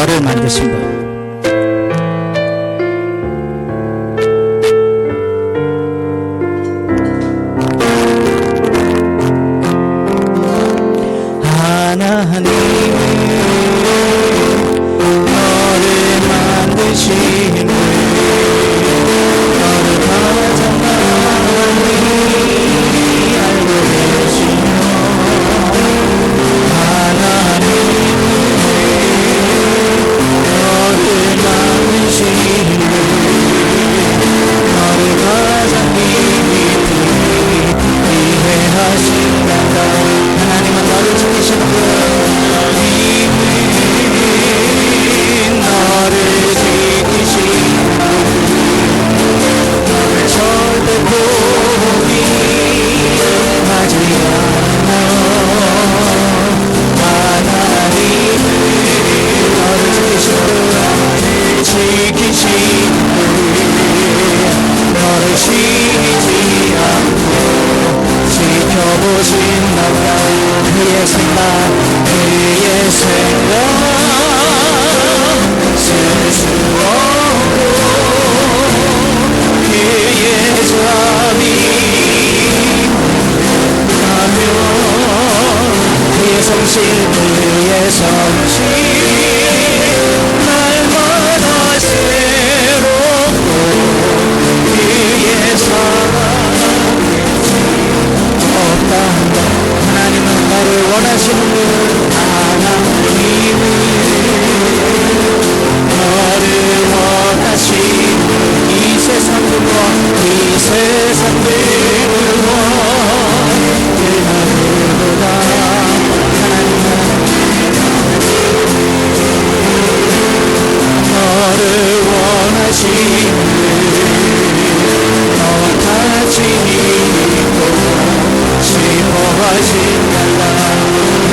너를 만드신다. 하나님이 너를 만드신 너를 가장 많이 알고 계시며 하나님이 너를 만드신 너를 가장 깊이 이해하신단다. 하나님은 너를 지키시는 분, 너를 지키시는 너를 절대 포기하지 않아. 하나님은 너를 지키시는 너를 쉬지 않고 지켜보신단다. 그의 생각 쓸 수 없고 그의 잠이 하며 그의 성실 날마다 새롭고 그의 사랑 없다. 하나님은 너를 원하시는 분, 하나님은 너를 원하시는 이 세상들과 이 세상들과 그 나라보다 하나님은 너를 원하시는 너와 같이 있고 싶어하신단다.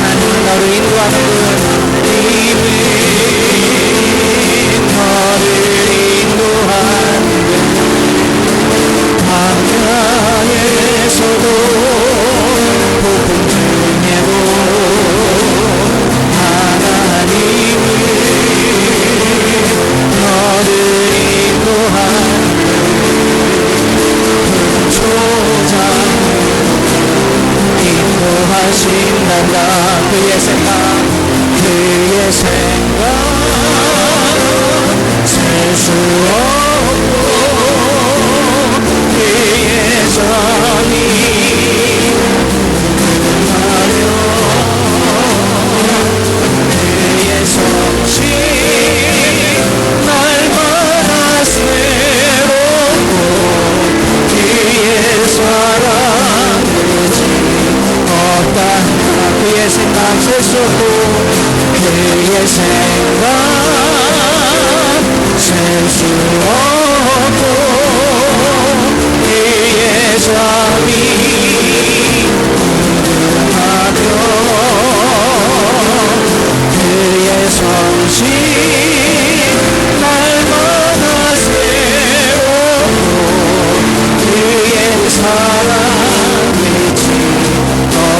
하나님은 너를 인도하는 분, 너를 인도하는 분, 광야에서도 폭풍 중에도 하나님은 너를 인도하는 분, 초장 인도하신단다. 그의 생각 셀 수 없고 그의 정이 하며 그의 성실 날마다 새롭고 그의 사랑 그의 생각 셀 수 없고 그의 생각 셀 수 없고 그의 잠이 하며 그의 성실 날마다 새롭고 그의 사랑이지.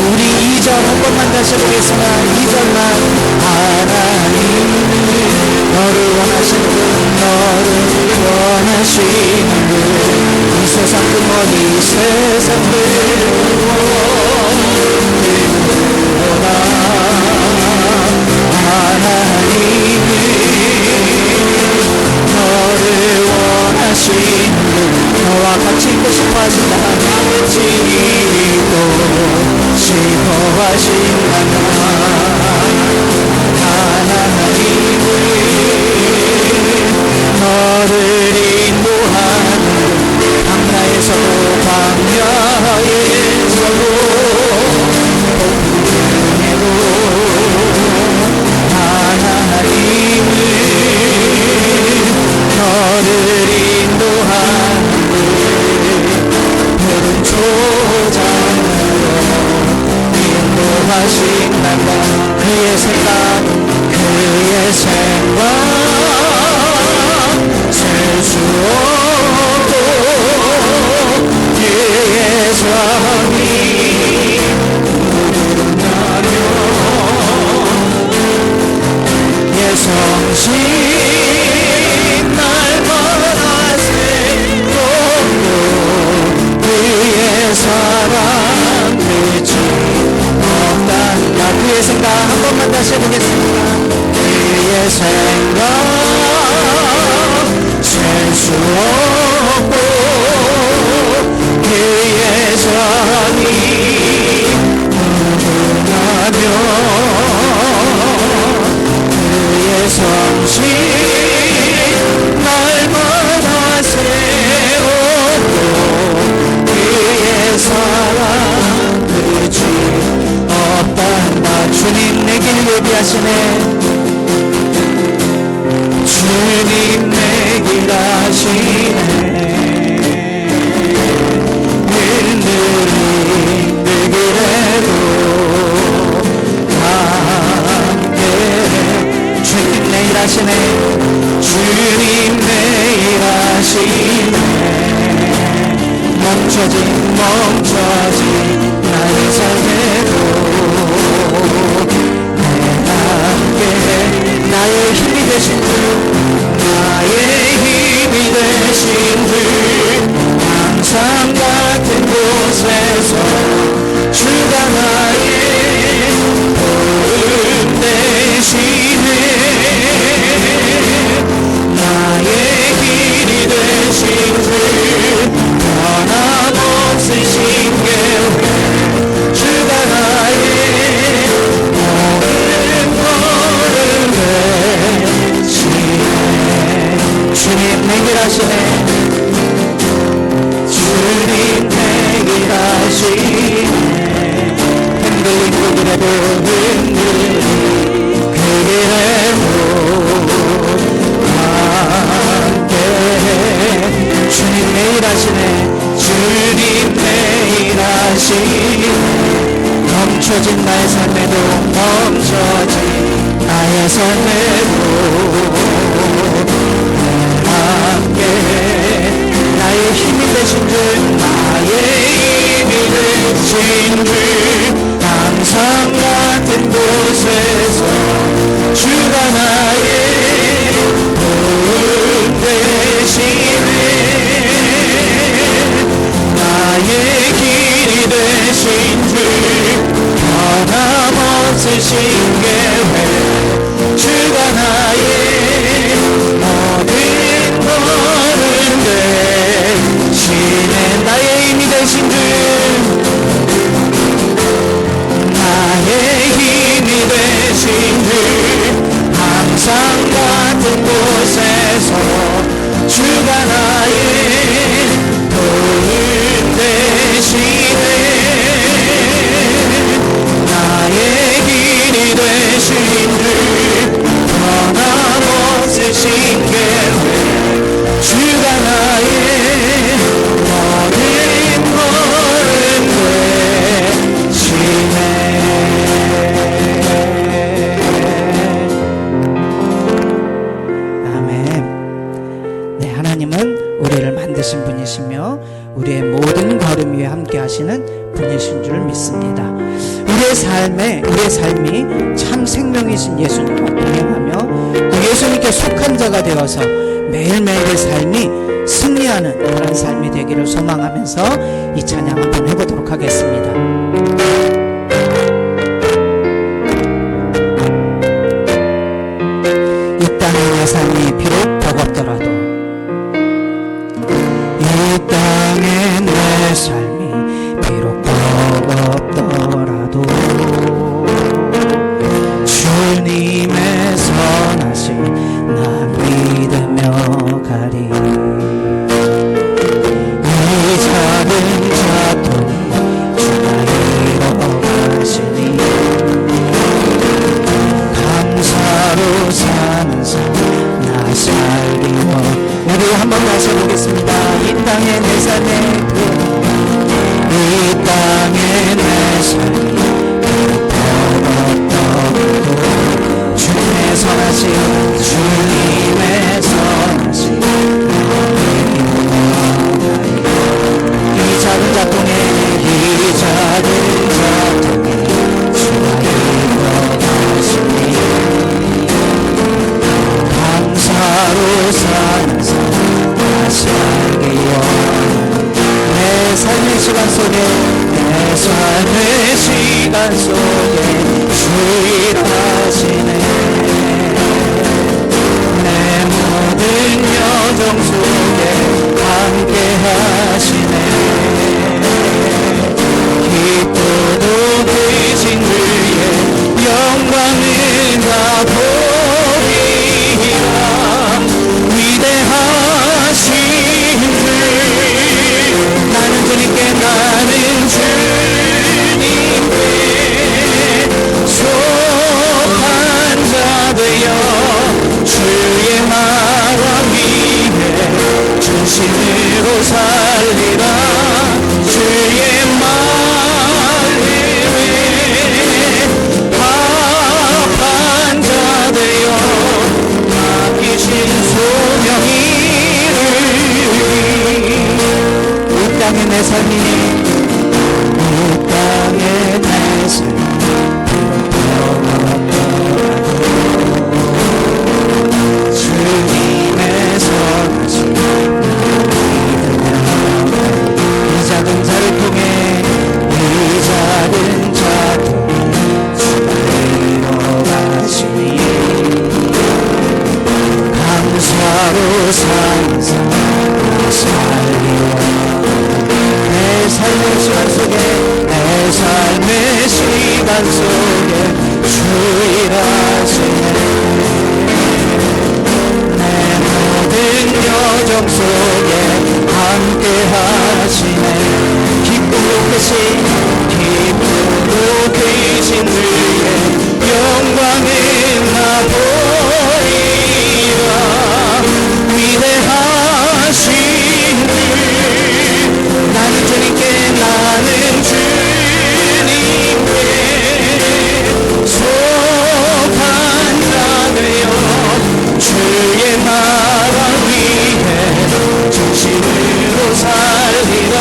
우리 2절 한 번만 다시 해보겠습니다. 2절만 하나님 너를 원하시는 분, 너를 생각 셀 수 없고 그의 선이 무궁하며 그의 성실 날마다 세웠고 그의 사랑 그지 없단다. 주님 내 길 예비하시네. 주님 내 길 하시네. 일들이 늘그래도 함께 주님 내 일 하시네. 주님 내 일 하시네. 멈춰진 나의 삶에도 내 함께 나의 힘이 되신 주 나의 힘이 되신 주 항상 같은 곳에서 주가 나의 도움 되시네. 나의 길이 되신 주 변함없으신 계획 주가 나의 모든 걸음 되시네. 주님 내 길 하시네. 주님 내 길 하시네. 흔들린 그 길에도 흔들린 그 길에도 함께해. 주님 내 일 하시네. 주님 내 일 하시네. 멈춰진 나의 삶에도 멈춰진 나의 삶에도 함께해. 나의 힘이 되신 주 나의 힘이 되신 주 항상 같은 곳에서 주가 나의 도움 되시네. 나의 길이 되신 주 변함없으신 계획 주가 나의 모든 걸음 되시네. 나의 힘이 되신 주 나의 힘이 되신 주 항상 같은 곳에서 주가 나의 도움 되시네. 나의 길이 되신 주 변함없으신 계획 주가 나의 모든 걸음 되시네. 아멘. 네, 하나님은 우리를 만드신 분이시며 우리의 모든 걸음 위에 함께 하시는 분이신 줄 믿습니다. 우리의 삶이 참 생명이신 예수님과 동행하며 예수님께 속한 자가 되어서 매일매일의 삶이 승리하는 그런 삶이 되기를 소망하면서 이 찬양 한번 해보도록 하겠습니다. 이 땅의 내 삶이 비록 버겁더라도 이 땅의 내 삶이 비록 버겁더라도 주님의 선하심 나 믿으며 가리. 이 작은 자도 주가 이뤄가시니 감사로 사는 삶 나 살리워. 우리 한번 다시 해보겠습니다. 이 땅의 내 삶에 전심으로 살리라. 주의 말을 합한 자 되어 맡기신 소명이 이 땅의 내 삶이 이 땅의 내 삶이 주님의 선하신 이 작은 자를 통해 이 작은 자 주가 이뤄가시니 감사로 사는 삶 살리워. 내 삶의 시간 속에 내 삶의 시간 속에 주 일하시네. 내 모든 여정 속에 함께 하시네. 기쁨으로 크신 주의 영광을 나 보이라. 위대하신 주 나는 주님께 나는 주님께 속한 자 되어 주의 나라 위에 전심으로 살리라.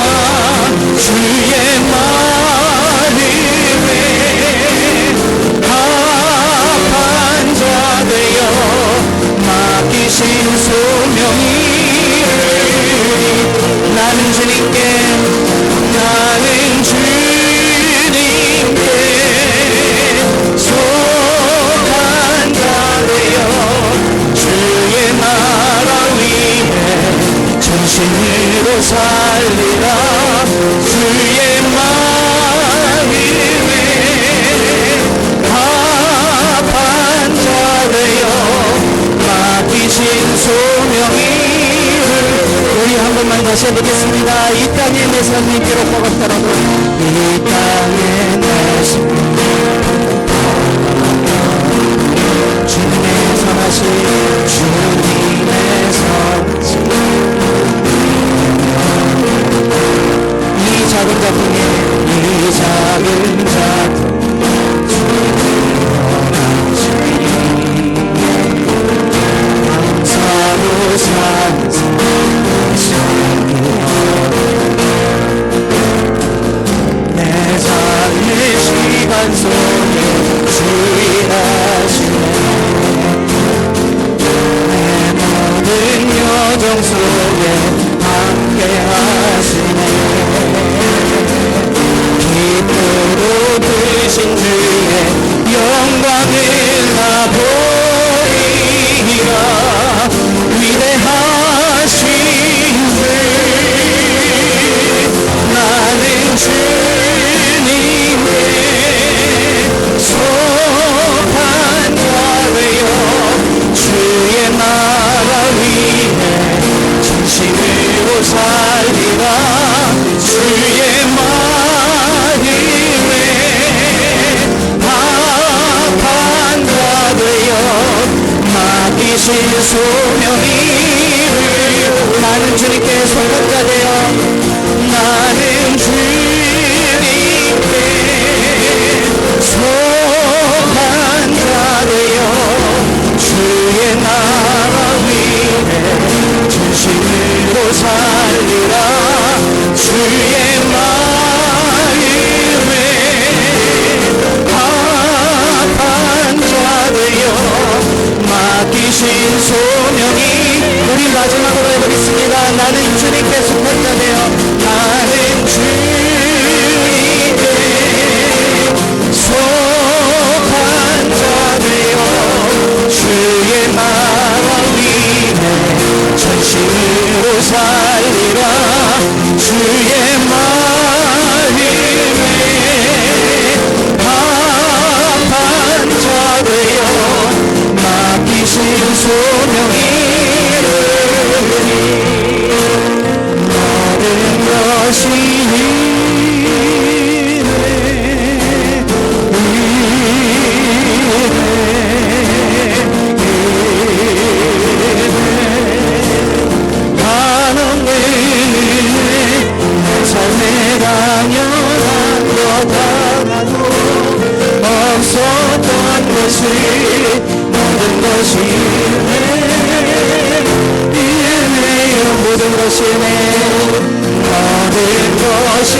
주의 말을 합한 자 되어 맡기신 소명이 나는 주님께 나는 주님께 속한 자 되어 주의 나라 위에 전심으로 살리라. 주의 말을 합한 자 되어 맡기신 소명이 우리 한 번만 다시 해보겠습니다. 이 땅에 내 삶이 비록 버겁더라도 이 땅에 내 삶이 주님의 선하신 주님의 선하신 이 작은 자 중에 이 작은 자 감사로 사는 삶 내 삶의 시간 속에 주인하시네. 내 모든 여정 속에 함께 하시네. 기쁘로 드신 주의 영광을 나 보이라. 위대하신 주 나는 주님께 속한 자 되어 주의 나라 위에 전심으로 살리라. 주의 말을 합한 자 되어 맡기신 소명이 나는 주님께 속한 자 되어 나는 주님께 속한 자 되어 주의 나라 위에 전심으로 살리라. 주의 말을 합한 자 되어 맡기신 소명이 우리 마지막으로 해보겠습니다. 나는 주님께 속한 자 되어 나는 주님께 속한 자 되어 주의 나라 위에 전심으로 살리라. 주의 말을 합한 자 되어 맡기신 소명이 모든 것이 나는 것이네 모든 것이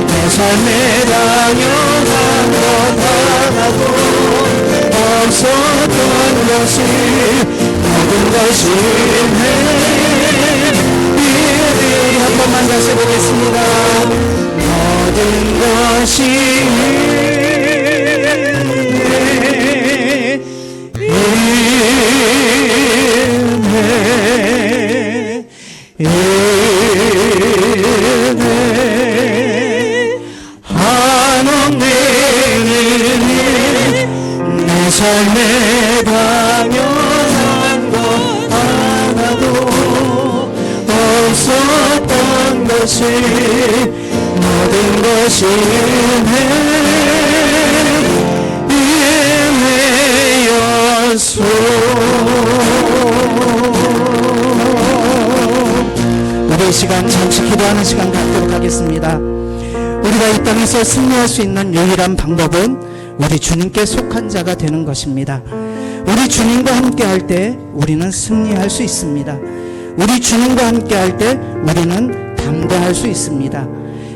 내 삶에 당연한 것 하나도 없었던 것이 모든 것이 한 번만 다시 보겠습니다. 모든 것이 내 삶에 당연한 것 하나도 없었던 것이 모든 것이 은혜였소. 우리 시간 잠시 기도하는 시간 갖도록 하겠습니다. 우리가 이 땅에서 승리할 수 있는 유일한 방법은 우리 주님께 속한 자가 되는 것입니다. 우리 주님과 함께 할 때 우리는 승리할 수 있습니다. 우리 주님과 함께 할 때 우리는 담대할 수 있습니다.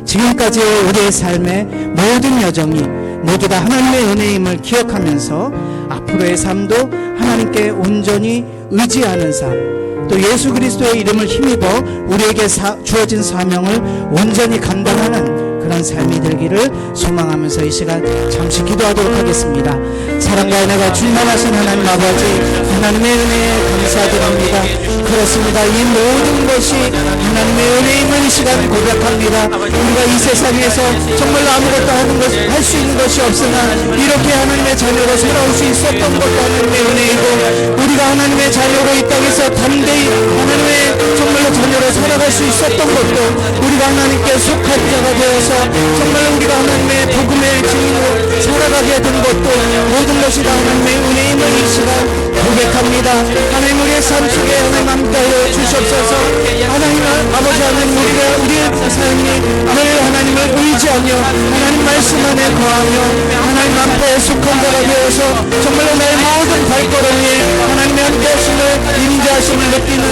지금까지의 우리의 삶의 모든 여정이 모두 다 하나님의 은혜임을 기억하면서 앞으로의 삶도 하나님께 온전히 의지하는 삶, 또 예수 그리스도의 이름을 힘입어 우리에게 주어진 사명을 온전히 감당하는 그런 삶이 되기를 소망하면서 이 시간 잠시 기도하도록 하겠습니다. 사랑과 은혜가 충만하신 하나님 아버지, 하나님의 은혜에 감사드립니다. 그렇습니다. 이 모든 것이 하나님의 은혜임을 이 시간 고백합니다. 우리가 이 세상에서 정말로 아무것도 할 수 있는 것이 없으나 이렇게 하나님의 자녀로 살아올 수 있었던 것도 하나님의 은혜이고, 우리가 하나님의 자녀로 이 땅에서 담대히 하나님의 정말로 자녀로 살아갈 수 있었던 것도, 우리가 하나님께 속한 자가 되어서 정말 우리가 하나님의 복음의 증인으로 살아가게 된 것도 모든 것이 다 하나님의 은혜임을 이 시간 고백합니다. 하나님 우리의 삶 속에 하나님 함께하여 주시옵소서. 하나님 아버지, 하나님 우리의 삶이 늘 하나님을 의지하며 하나님 말씀 안에 거하며 하나님 함께 속한 자가 되어서 정말로 나의 모든 발걸음에 하나님의 함께하심을 임재하심을 느끼는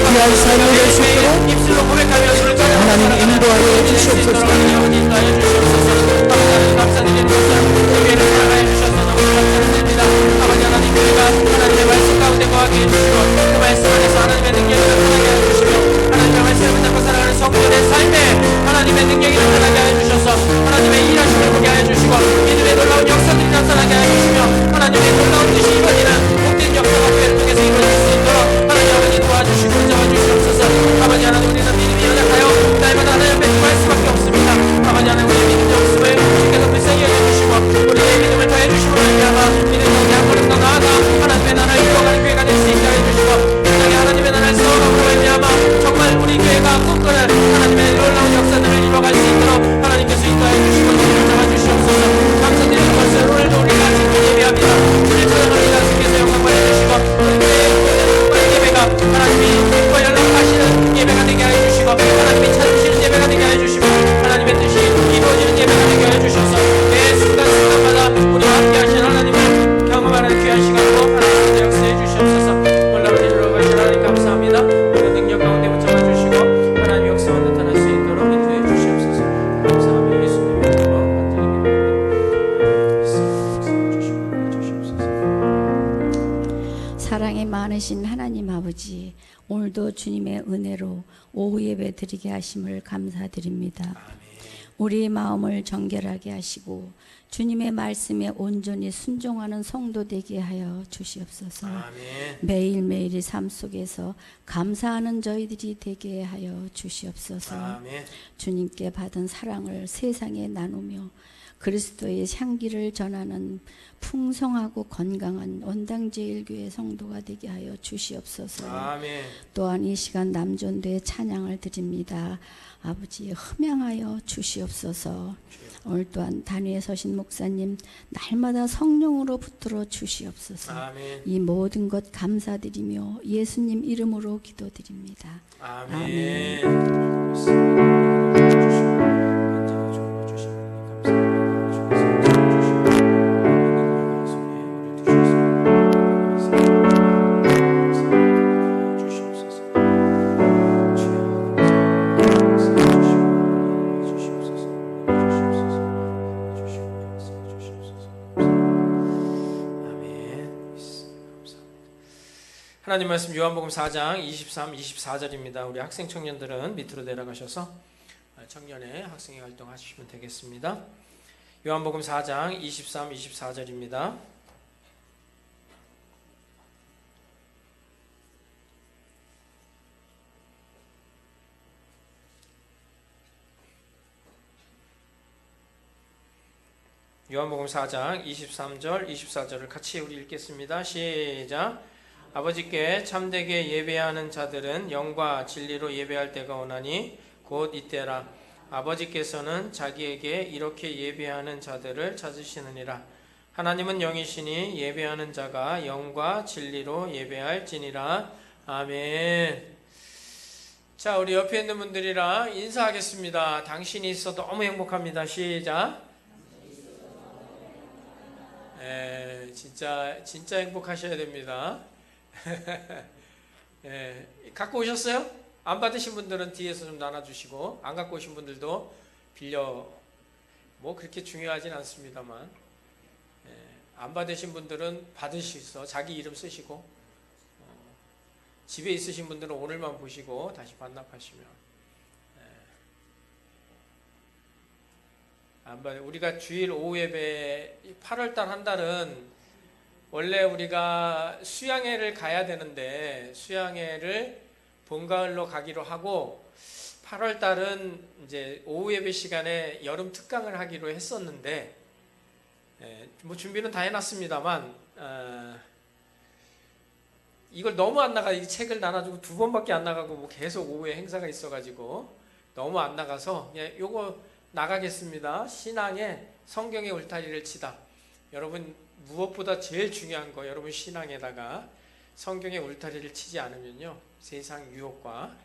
귀한 삶을 낼 수 있도록 하나님 인도하여 주시옵소서. 아버지 하나님, 우리가 하나님의 말씀 가운데 거하게 해주시고 그 말씀 안에서 하나님의 능력을 나타나게 해주시며 하나님의 말씀을 붙잡고 살아가는 성도의 삶에 하나님의 능력이 나타나게 해주셔서 하나님의 일하심을 보게 해주시고 믿음의 놀라운 역사들이 나타나게 해주시며 하나님의 놀라운 뜻이 이루어지는 복된 역사가 교회를 통해서 이루어질 수 있도록 하나님 아버지 도와주시고 붙잡아주시옵소서. 아버지 하나님, 우리는 믿음이 연약하여 날마다 하나님 앞에 구할 수밖에 없습니다. 아버지 하나님, 우리의 믿음의 없음을 주께서 불쌍히 여겨주시고 우리의 믿음을 더해주시고 믿음의 한 걸음 더 나아가 하나님의 나라를 이루어가는 교회가 될 수 있게 해주시고 이 땅에 하나님의 나라를 세워가므로 말미암아 정말 우리 교회가 꿈꾸는 하나님의 놀라운 역사들을 이루어갈 수 있도록 하나님께서 인도해 주시고 잡아주시옵소서. 감사드리는 것을 오늘도 우리가 지금 예배합니다. 주를 찬양합니다. 주께서 영광 받아주시고 우리 교회의 예배가 하나님이 믿고 연락하시는 예배가 되게 해주시고 하나님이 찾으시는 예배가 되게 해주시고 하나님의 뜻이 이루어지는 예배가 되게 해주셔서 매 순간순간마다 우리와 함께 하시는 하나님을 경험하는 귀한 시간으로 하나님께서 역사해 주시옵소서. 놀라운 일로 가신 하나님 감사합니다. 모든 능력 가운데 붙잡아 주시고 하나님 역사가 나타날 수 있도록 인도해 주시옵소서. 감사하며 예수님의 이름으로 만드립니다. 사랑이 많으신 하나님 아버지, 오늘도 주님의 은혜로 오후 예배 드리게 하심을 감사드립니다. 우리의 마음을 정결하게 하시고 주님의 말씀에 온전히 순종하는 성도 되게 하여 주시옵소서. 매일매일의 삶 속에서 감사하는 저희들이 되게 하여 주시옵소서. 주님께 받은 사랑을 세상에 나누며 그리스도의 향기를 전하는 풍성하고 건강한 원당제일교회 성도가 되게 하여 주시옵소서. 아멘. 또한 이 시간 남존도의 찬양을 드립니다. 아버지 흠양하여 주시옵소서. 오늘 또한 단위에 서신 목사님 날마다 성령으로 붙들어 주시옵소서. 아멘. 이 모든 것 감사드리며 예수님 이름으로 기도드립니다. 아멘. 하나님 말씀 요한복음 4장 23, 24절입니다. 우리 학생 청년들은 밑으로 내려가셔서 청년의 학생회 활동하시면 되겠습니다. 요한복음 4장 23, 24절입니다. 요한복음 4장 23절, 24절을 같이 우리 읽겠습니다. 시작. 아버지께 참되게 예배하는 자들은 영과 진리로 예배할 때가 오나니 곧 이때라. 아버지께서는 자기에게 이렇게 예배하는 자들을 찾으시느니라. 하나님은 영이시니 예배하는 자가 영과 진리로 예배할지니라. 아멘. 자, 우리 옆에 있는 분들이랑 인사하겠습니다. 당신이 있어 너무 행복합니다. 시작. 진짜 행복하셔야 됩니다. 갖고 오셨어요? 안 받으신 분들은 뒤에서 좀 나눠주시고, 안 갖고 오신 분들도 빌려, 뭐 그렇게 중요하진 않습니다만, 안 받으신 분들은 받으셔서 자기 이름 쓰시고, 집에 있으신 분들은 오늘만 보시고 다시 반납하시면, 안 받. 우리가 주일 오후 예배 8월달 한 달은 원래 우리가 수양회를 가야 되는데 수양회를 봄가을로 가기로 하고 8월 달은 이제 오후 예배 시간에 여름 특강을 하기로 했었는데 뭐 준비는 다 해놨습니다만 이걸 너무 안 나가. 이 책을 나눠주고 2번밖에 안 나가고 뭐 계속 오후에 행사가 있어가지고 너무 안 나가서 요거 나가겠습니다. 신앙에 성경의 울타리를 치다. 여러분 무엇보다 제일 중요한 거, 여러분 신앙에다가 성경의 울타리를 치지 않으면요 세상 유혹과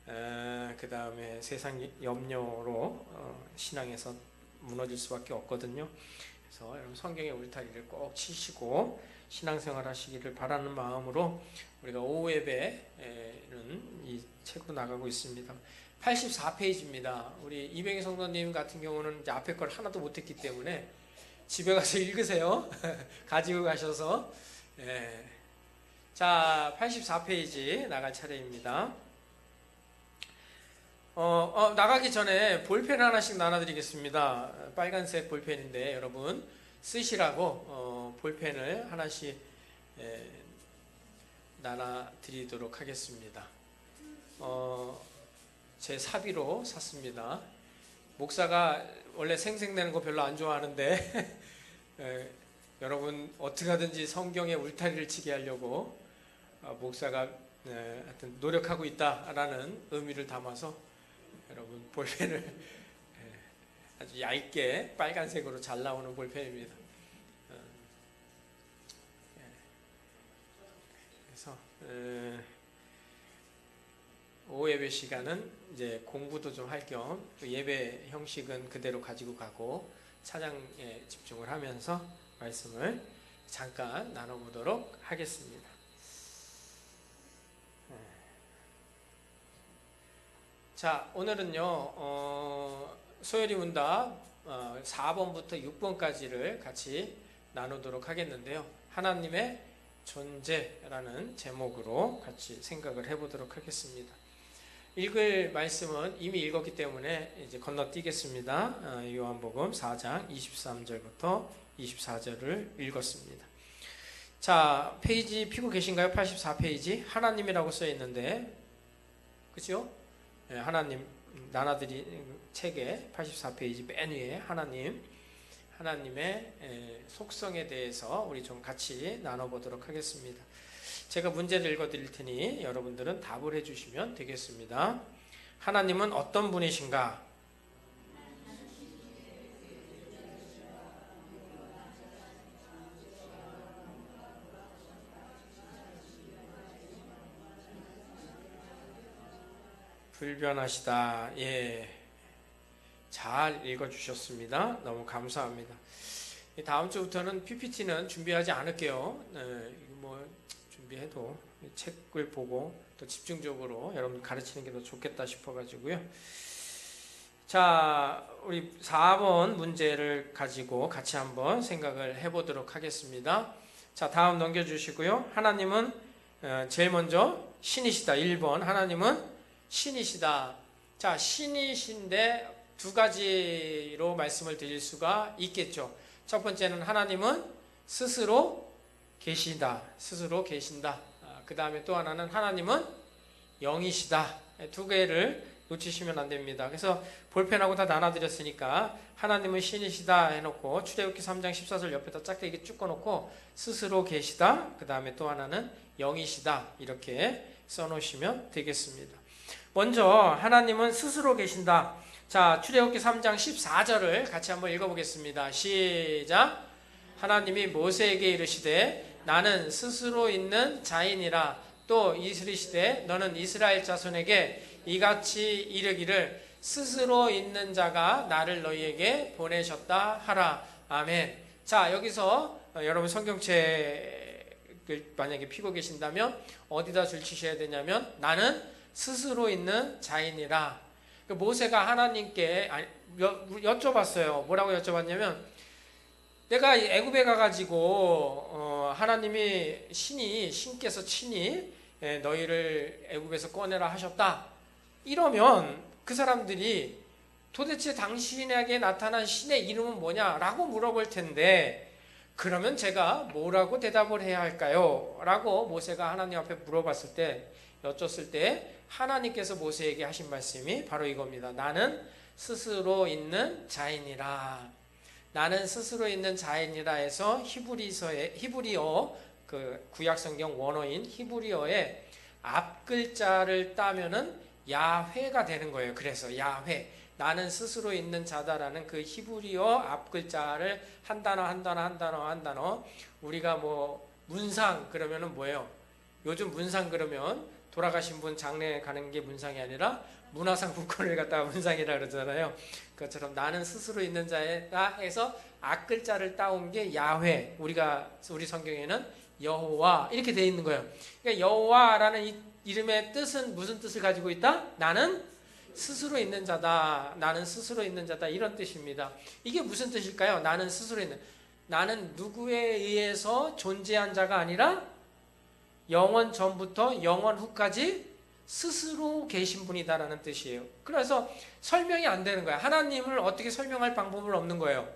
그 다음에 세상 염려로 신앙에서 무너질 수밖에 없거든요. 그래서 여러분 성경의 울타리를 꼭 치시고 신앙생활 하시기를 바라는 마음으로 우리가 오후 예배는 이 책으로 나가고 있습니다. 84페이지입니다. 우리 이병희 성도님 같은 경우는 이제 앞에 걸 하나도 못했기 때문에 집에 가서 읽으세요. 가지고 가셔서. 자, 84페이지 나갈 차례입니다. 나가기 전에 볼펜 하나씩 나눠드리겠습니다. 빨간색 볼펜인데 여러분 쓰시라고 볼펜을 하나씩 나눠드리도록 하겠습니다. 제 사비로 샀습니다. 목사가 원래 생색내는 거 별로 안 좋아하는데 여러분 어떻게 하든지 성경의 울타리를 치게 하려고 목사가 하여튼 노력하고 있다라는 의미를 담아서 여러분 볼펜을 아주 얇게 빨간색으로 잘 나오는 볼펜입니다. 그래서 오후 예배 시간은 이제 공부도 좀 할 겸 예배 형식은 그대로 가지고 가고 찬양에 집중을 하면서 말씀을 잠깐 나눠보도록 하겠습니다. 자, 오늘은요 소열이 문답 4번부터 6번까지를 같이 나누도록 하겠는데요. 하나님의 존재라는 제목으로 같이 생각을 해보도록 하겠습니다. 읽을 말씀은 이미 읽었기 때문에 이제 건너뛰겠습니다. 요한복음 4장 23절부터 24절을 읽었습니다. 자, 페이지 피고 계신가요? 84페이지 하나님이라고 써 있는데 그죠? 하나님 나눠드린 책의 84페이지 맨 위에 하나님 하나님의 속성에 대해서 우리 좀 같이 나눠보도록 하겠습니다. 제가 문제를 읽어드릴 테니 여러분들은 답을 해주시면 되겠습니다. 하나님은 어떤 분이신가? 불변하시다. 예, 잘 읽어주셨습니다. 너무 감사합니다. 다음 주부터는 PPT는 준비하지 않을게요. 뭐 준비해도 책을 보고 또 집중적으로 여러분 가르치는 게 더 좋겠다 싶어가지고요. 자, 우리 4번 문제를 가지고 같이 한번 생각을 해보도록 하겠습니다. 자, 다음 넘겨주시고요. 하나님은 제일 먼저 신이시다. 1번 하나님은 신이시다. 자, 신이신데 두 가지로 말씀을 드릴 수가 있겠죠. 첫 번째는 하나님은 스스로 계시다. 스스로 계신다. 그 다음에 또 하나는 하나님은 영이시다. 두 개를 놓치시면 안 됩니다. 그래서 볼펜하고 다 나눠드렸으니까 하나님은 신이시다 해놓고 출애굽기 3장 14절 옆에다 작게 이렇게 쭉 꺼놓고 스스로 계시다. 그 다음에 또 하나는 영이시다. 이렇게 써놓으시면 되겠습니다. 먼저 하나님은 스스로 계신다. 자, 출애굽기 3장 14절을 같이 한번 읽어보겠습니다. 시작. 하나님이 모세에게 이르시되 나는 스스로 있는 자인이라. 또 이르시되 너는 이스라엘 자손에게 이같이 이르기를 스스로 있는 자가 나를 너희에게 보내셨다 하라. 아멘. 자, 여기서 여러분 성경책을 만약에 피고 계신다면 어디다 줄치셔야 되냐면 나는 스스로 있는 자인이라. 모세가 하나님께 여쭤봤어요. 뭐라고 여쭤봤냐면 내가 애굽에 가가지고 하나님이 신께서 친히 너희를 애굽에서 꺼내라 하셨다. 이러면 그 사람들이 도대체 당신에게 나타난 신의 이름은 뭐냐라고 물어볼 텐데 그러면 제가 뭐라고 대답을 해야 할까요? 라고 모세가 하나님 앞에 물어봤을 때 여쭸을 때 하나님께서 모세에게 하신 말씀이 바로 이겁니다. 나는 스스로 있는 자인이라. 나는 스스로 있는 자인이라 해서 히브리어 그 구약성경 원어인 히브리어의 앞 글자를 따면은 야훼가 되는 거예요. 그래서 야훼. 나는 스스로 있는 자다라는 그 히브리어 앞 글자를 한 단어 우리가 뭐 문상 그러면은 뭐예요? 요즘 문상 그러면 돌아가신 분 장례에 가는 게 문상이 아니라 문화상품권을 갖다가 문상이라 그러잖아요. 그것처럼 나는 스스로 있는 자다 해서 앞글자를 따온 게 야훼. 우리 성경에는 여호와 이렇게 되어 있는 거예요. 그러니까 여호와라는 이 이름의 뜻은 무슨 뜻을 가지고 있다? 나는 스스로 있는 자다. 나는 스스로 있는 자다. 이런 뜻입니다. 이게 무슨 뜻일까요? 나는 스스로 있는. 나는 누구에 의해서 존재한 자가 아니라 영원 전부터 영원 후까지 스스로 계신 분이다라는 뜻이에요. 그래서 설명이 안 되는 거야. 하나님을 어떻게 설명할 방법은 없는 거예요.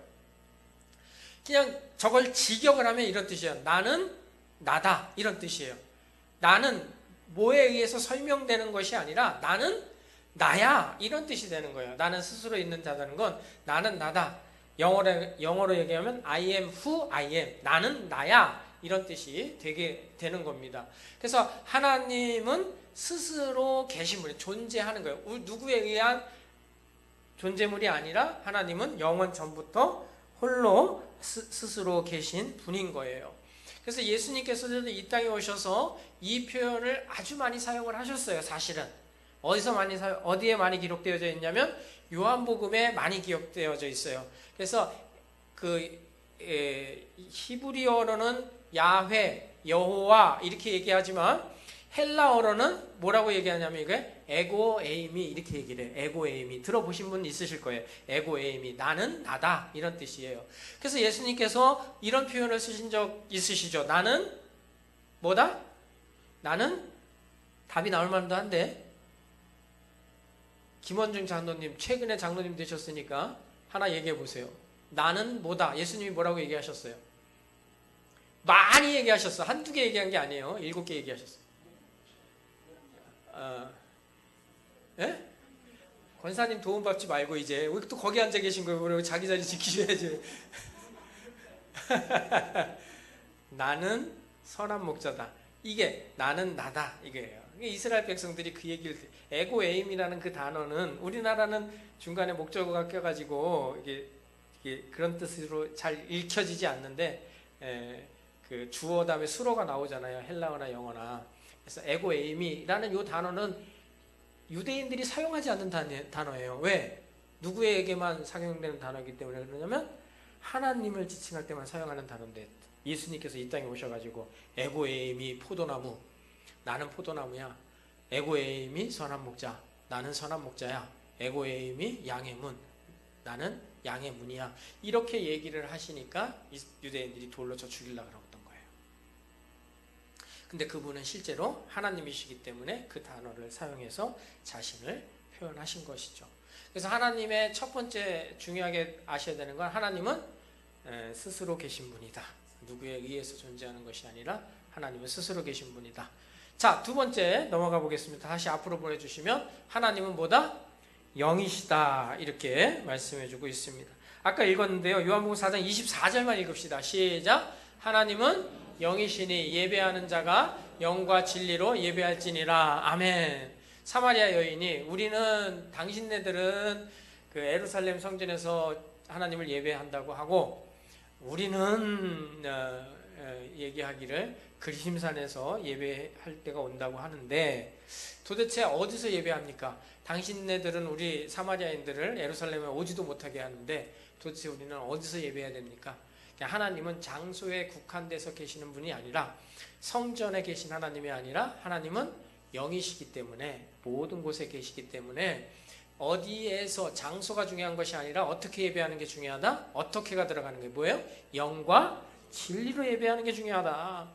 그냥 저걸 직역을 하면 이런 뜻이에요. 나는 나다. 이런 뜻이에요. 나는 뭐에 의해서 설명되는 것이 아니라 나는 나야. 이런 뜻이 되는 거예요. 나는 스스로 있는 자다는 건 나는 나다. 영어로 얘기하면 I am who I am. 나는 나야. 이런 뜻이 되는 겁니다. 그래서 하나님은 스스로 계신 분이 존재하는 거예요. 누구에 의한 존재물이 아니라 하나님은 영원 전부터 홀로 스스로 계신 분인 거예요. 그래서 예수님께서도 이 땅에 오셔서 이 표현을 아주 많이 사용을 하셨어요. 사실은 어디에 많이 기록되어져 있냐면 요한복음에 많이 기록되어져 있어요. 그래서 그 히브리어로는 야훼, 여호와 이렇게 얘기하지만 헬라어로는 뭐라고 얘기하냐면 이게 에고에이미 이렇게 얘기를 해요. 에고에이미 들어보신 분 있으실 거예요. 에고에이미 나는 나다 이런 뜻이에요. 그래서 예수님께서 이런 표현을 쓰신 적 있으시죠? 나는 뭐다? 나는 답이 나올 만도 한데 김원중 장로님 최근에 장로님 되셨으니까 하나 얘기해 보세요. 나는 뭐다? 예수님이 뭐라고 얘기하셨어요? 많이 얘기하셨어. 한두 개 얘기한 게 아니에요. 7개 얘기하셨어. 예? 권사님 도움받지 말고 이제 왜 또 거기 앉아 계신 거예요? 그리고 자기 자리 지키셔야지. 나는 선한 목자다. 이게 나는 나다 이게예요. 이스라엘 백성들이 그 얘기를 에고에임이라는 그 단어는 우리나라는 중간에 목적어가 껴가지고 이게 그런 뜻으로 잘 읽혀지지 않는데 그 주어 다음에 수로가 나오잖아요. 헬라어나 영어나. 그래서 에고에임이라는 이 단어는 유대인들이 사용하지 않는 단어예요. 왜? 누구에게만 사용되는 단어이기 때문에 그러냐면 하나님을 지칭할 때만 사용하는 단어인데 예수님께서 이 땅에 오셔가지고 에고에임이 포도나무, 나는 포도나무야. 에고에임이 선한 목자, 나는 선한 목자야. 에고에임이 양의 문, 나는 양의 문이야. 이렇게 얘기를 하시니까 유대인들이 돌로 쳐 죽이려고 했던 거예요. 근데 그분은 실제로 하나님이시기 때문에 그 단어를 사용해서 자신을 표현하신 것이죠. 그래서 하나님의 첫 번째 중요하게 아셔야 되는 건 하나님은 스스로 계신 분이다. 누구에 의해서 존재하는 것이 아니라 하나님은 스스로 계신 분이다. 자, 두 번째 넘어가 보겠습니다. 다시 앞으로 보내주시면 하나님은 뭐다? 영이시다. 이렇게 말씀해주고 있습니다. 아까 읽었는데요. 요한복음 4장 24절만 읽읍시다. 시작. 하나님은 영이시니 예배하는 자가 영과 진리로 예배할지니라. 아멘. 사마리아 여인이 우리는 당신네들은 그 예루살렘 성전에서 하나님을 예배한다고 하고 우리는 얘기하기를 그리심산에서 예배할 때가 온다고 하는데 도대체 어디서 예배합니까? 당신네들은 우리 사마리아인들을 예루살렘에 오지도 못하게 하는데 도대체 우리는 어디서 예배해야 됩니까? 하나님은 장소에 국한돼서 계시는 분이 아니라 성전에 계신 하나님이 아니라 하나님은 영이시기 때문에 모든 곳에 계시기 때문에 어디에서 장소가 중요한 것이 아니라 어떻게 예배하는 게 중요하다? 어떻게가 들어가는 게 뭐예요? 영과 진리로 예배하는 게 중요하다.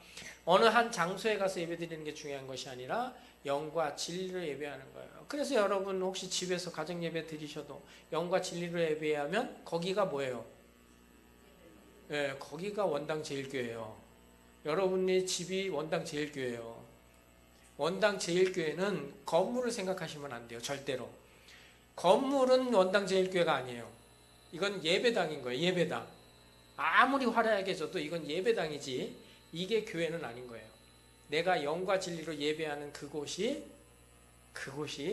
어느 한 장소에 가서 예배드리는 게 중요한 것이 아니라 영과 진리로 예배하는 거예요. 그래서 여러분 혹시 집에서 가정 예배 드리셔도 영과 진리로 예배하면 거기가 뭐예요? 네, 거기가 원당 제일교회예요. 여러분의 집이 원당 제일교회예요. 원당 제일교회는 건물을 생각하시면 안 돼요. 절대로. 건물은 원당 제일교회가 아니에요. 이건 예배당인 거예요. 예배당. 아무리 화려하게 져도 이건 예배당이지 이게 교회는 아닌 거예요. 내가 영과 진리로 예배하는 그곳이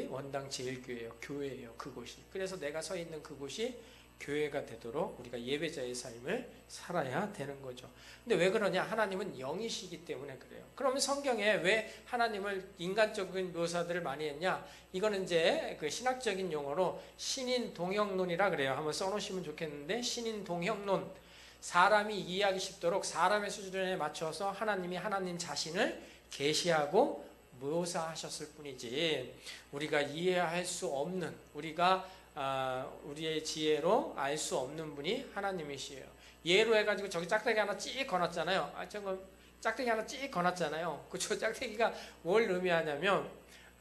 원당 제일교회예요. 교회예요. 그곳이. 그래서 내가 서 있는 그곳이 교회가 되도록 우리가 예배자의 삶을 살아야 되는 거죠. 근데 왜 그러냐? 하나님은 영이시기 때문에 그래요. 그러면 성경에 왜 하나님을 인간적인 묘사들을 많이 했냐? 이거는 이제 그 신학적인 용어로 신인 동형론이라 그래요. 한번 써놓으시면 좋겠는데 신인 동형론. 사람이 이해하기 쉽도록 사람의 수준에 맞춰서 하나님이 하나님 자신을 계시하고 묘사하셨을 뿐이지 우리가 이해할 수 없는 우리의 지혜로 알 수 없는 분이 하나님이시에요. 예로 해가지고 저기 짝대기 하나 찍 거놨잖아요. 짝대기 하나 찍 거놨잖아요. 그저 짝대기가 뭘 의미하냐면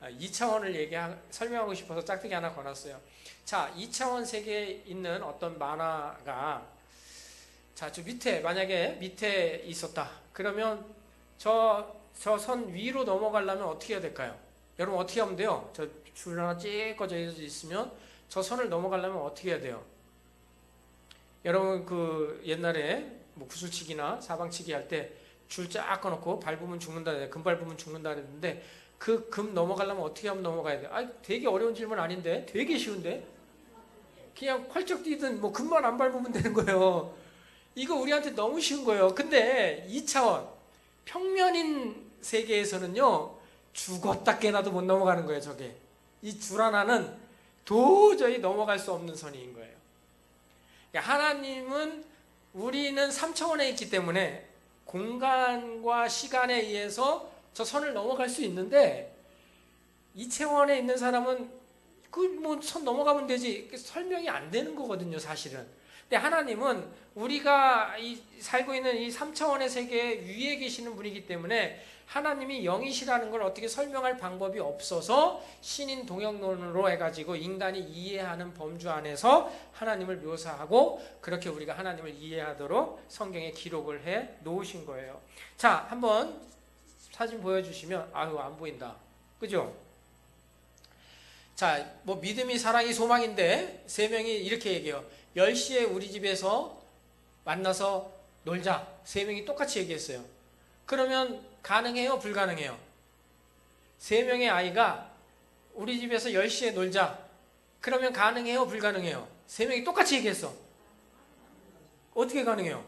2차원을 설명하고 싶어서 짝대기 하나 거놨어요. 자, 2차원 세계에 있는 어떤 만화가 자, 저 만약에 밑에 있었다. 그러면 저 선 위로 넘어가려면 어떻게 해야 될까요? 여러분 어떻게 하면 돼요? 저 줄 하나 쭉 꺼져 있으면 저 선을 넘어가려면 어떻게 해야 돼요? 여러분 그 옛날에 뭐 구슬치기나 사방치기 할 때 줄 쫙 꺼놓고 밟으면 죽는다, 금 밟으면 죽는다 그랬는데 그 금 넘어가려면 어떻게 하면 넘어가야 돼요? 되게 어려운 질문 아닌데? 되게 쉬운데? 그냥 펄쩍 뛰든 뭐 금만 안 밟으면 되는 거예요. 이거 우리한테 너무 쉬운 거예요. 근데 2차원 평면인 세계에서는요 죽었다 깨나도 못 넘어가는 거예요. 저게 이 줄 하나는 도저히 넘어갈 수 없는 선인 거예요. 하나님은 우리는 3차원에 있기 때문에 공간과 시간에 의해서 저 선을 넘어갈 수 있는데 2차원에 있는 사람은 그 뭐 선 넘어가면 되지 설명이 안 되는 거거든요. 사실은. 근데 하나님은 우리가 살고 있는 이 3차원의 세계 위에 계시는 분이기 때문에 하나님이 영이시라는 걸 어떻게 설명할 방법이 없어서 신인 동형론으로 해가지고 인간이 이해하는 범주 안에서 하나님을 묘사하고 그렇게 우리가 하나님을 이해하도록 성경에 기록을 해 놓으신 거예요. 자, 한번 사진 보여주시면 안 보인다. 그죠? 자, 뭐 믿음이 사랑이 소망인데 세 명이 이렇게 얘기해요. 10시에 우리 집에서 만나서 놀자. 세 명이 똑같이 얘기했어요. 그러면 가능해요? 불가능해요? 세 명의 아이가 우리 집에서 10시에 놀자. 그러면 가능해요? 불가능해요? 세 명이 똑같이 얘기했어. 어떻게 가능해요?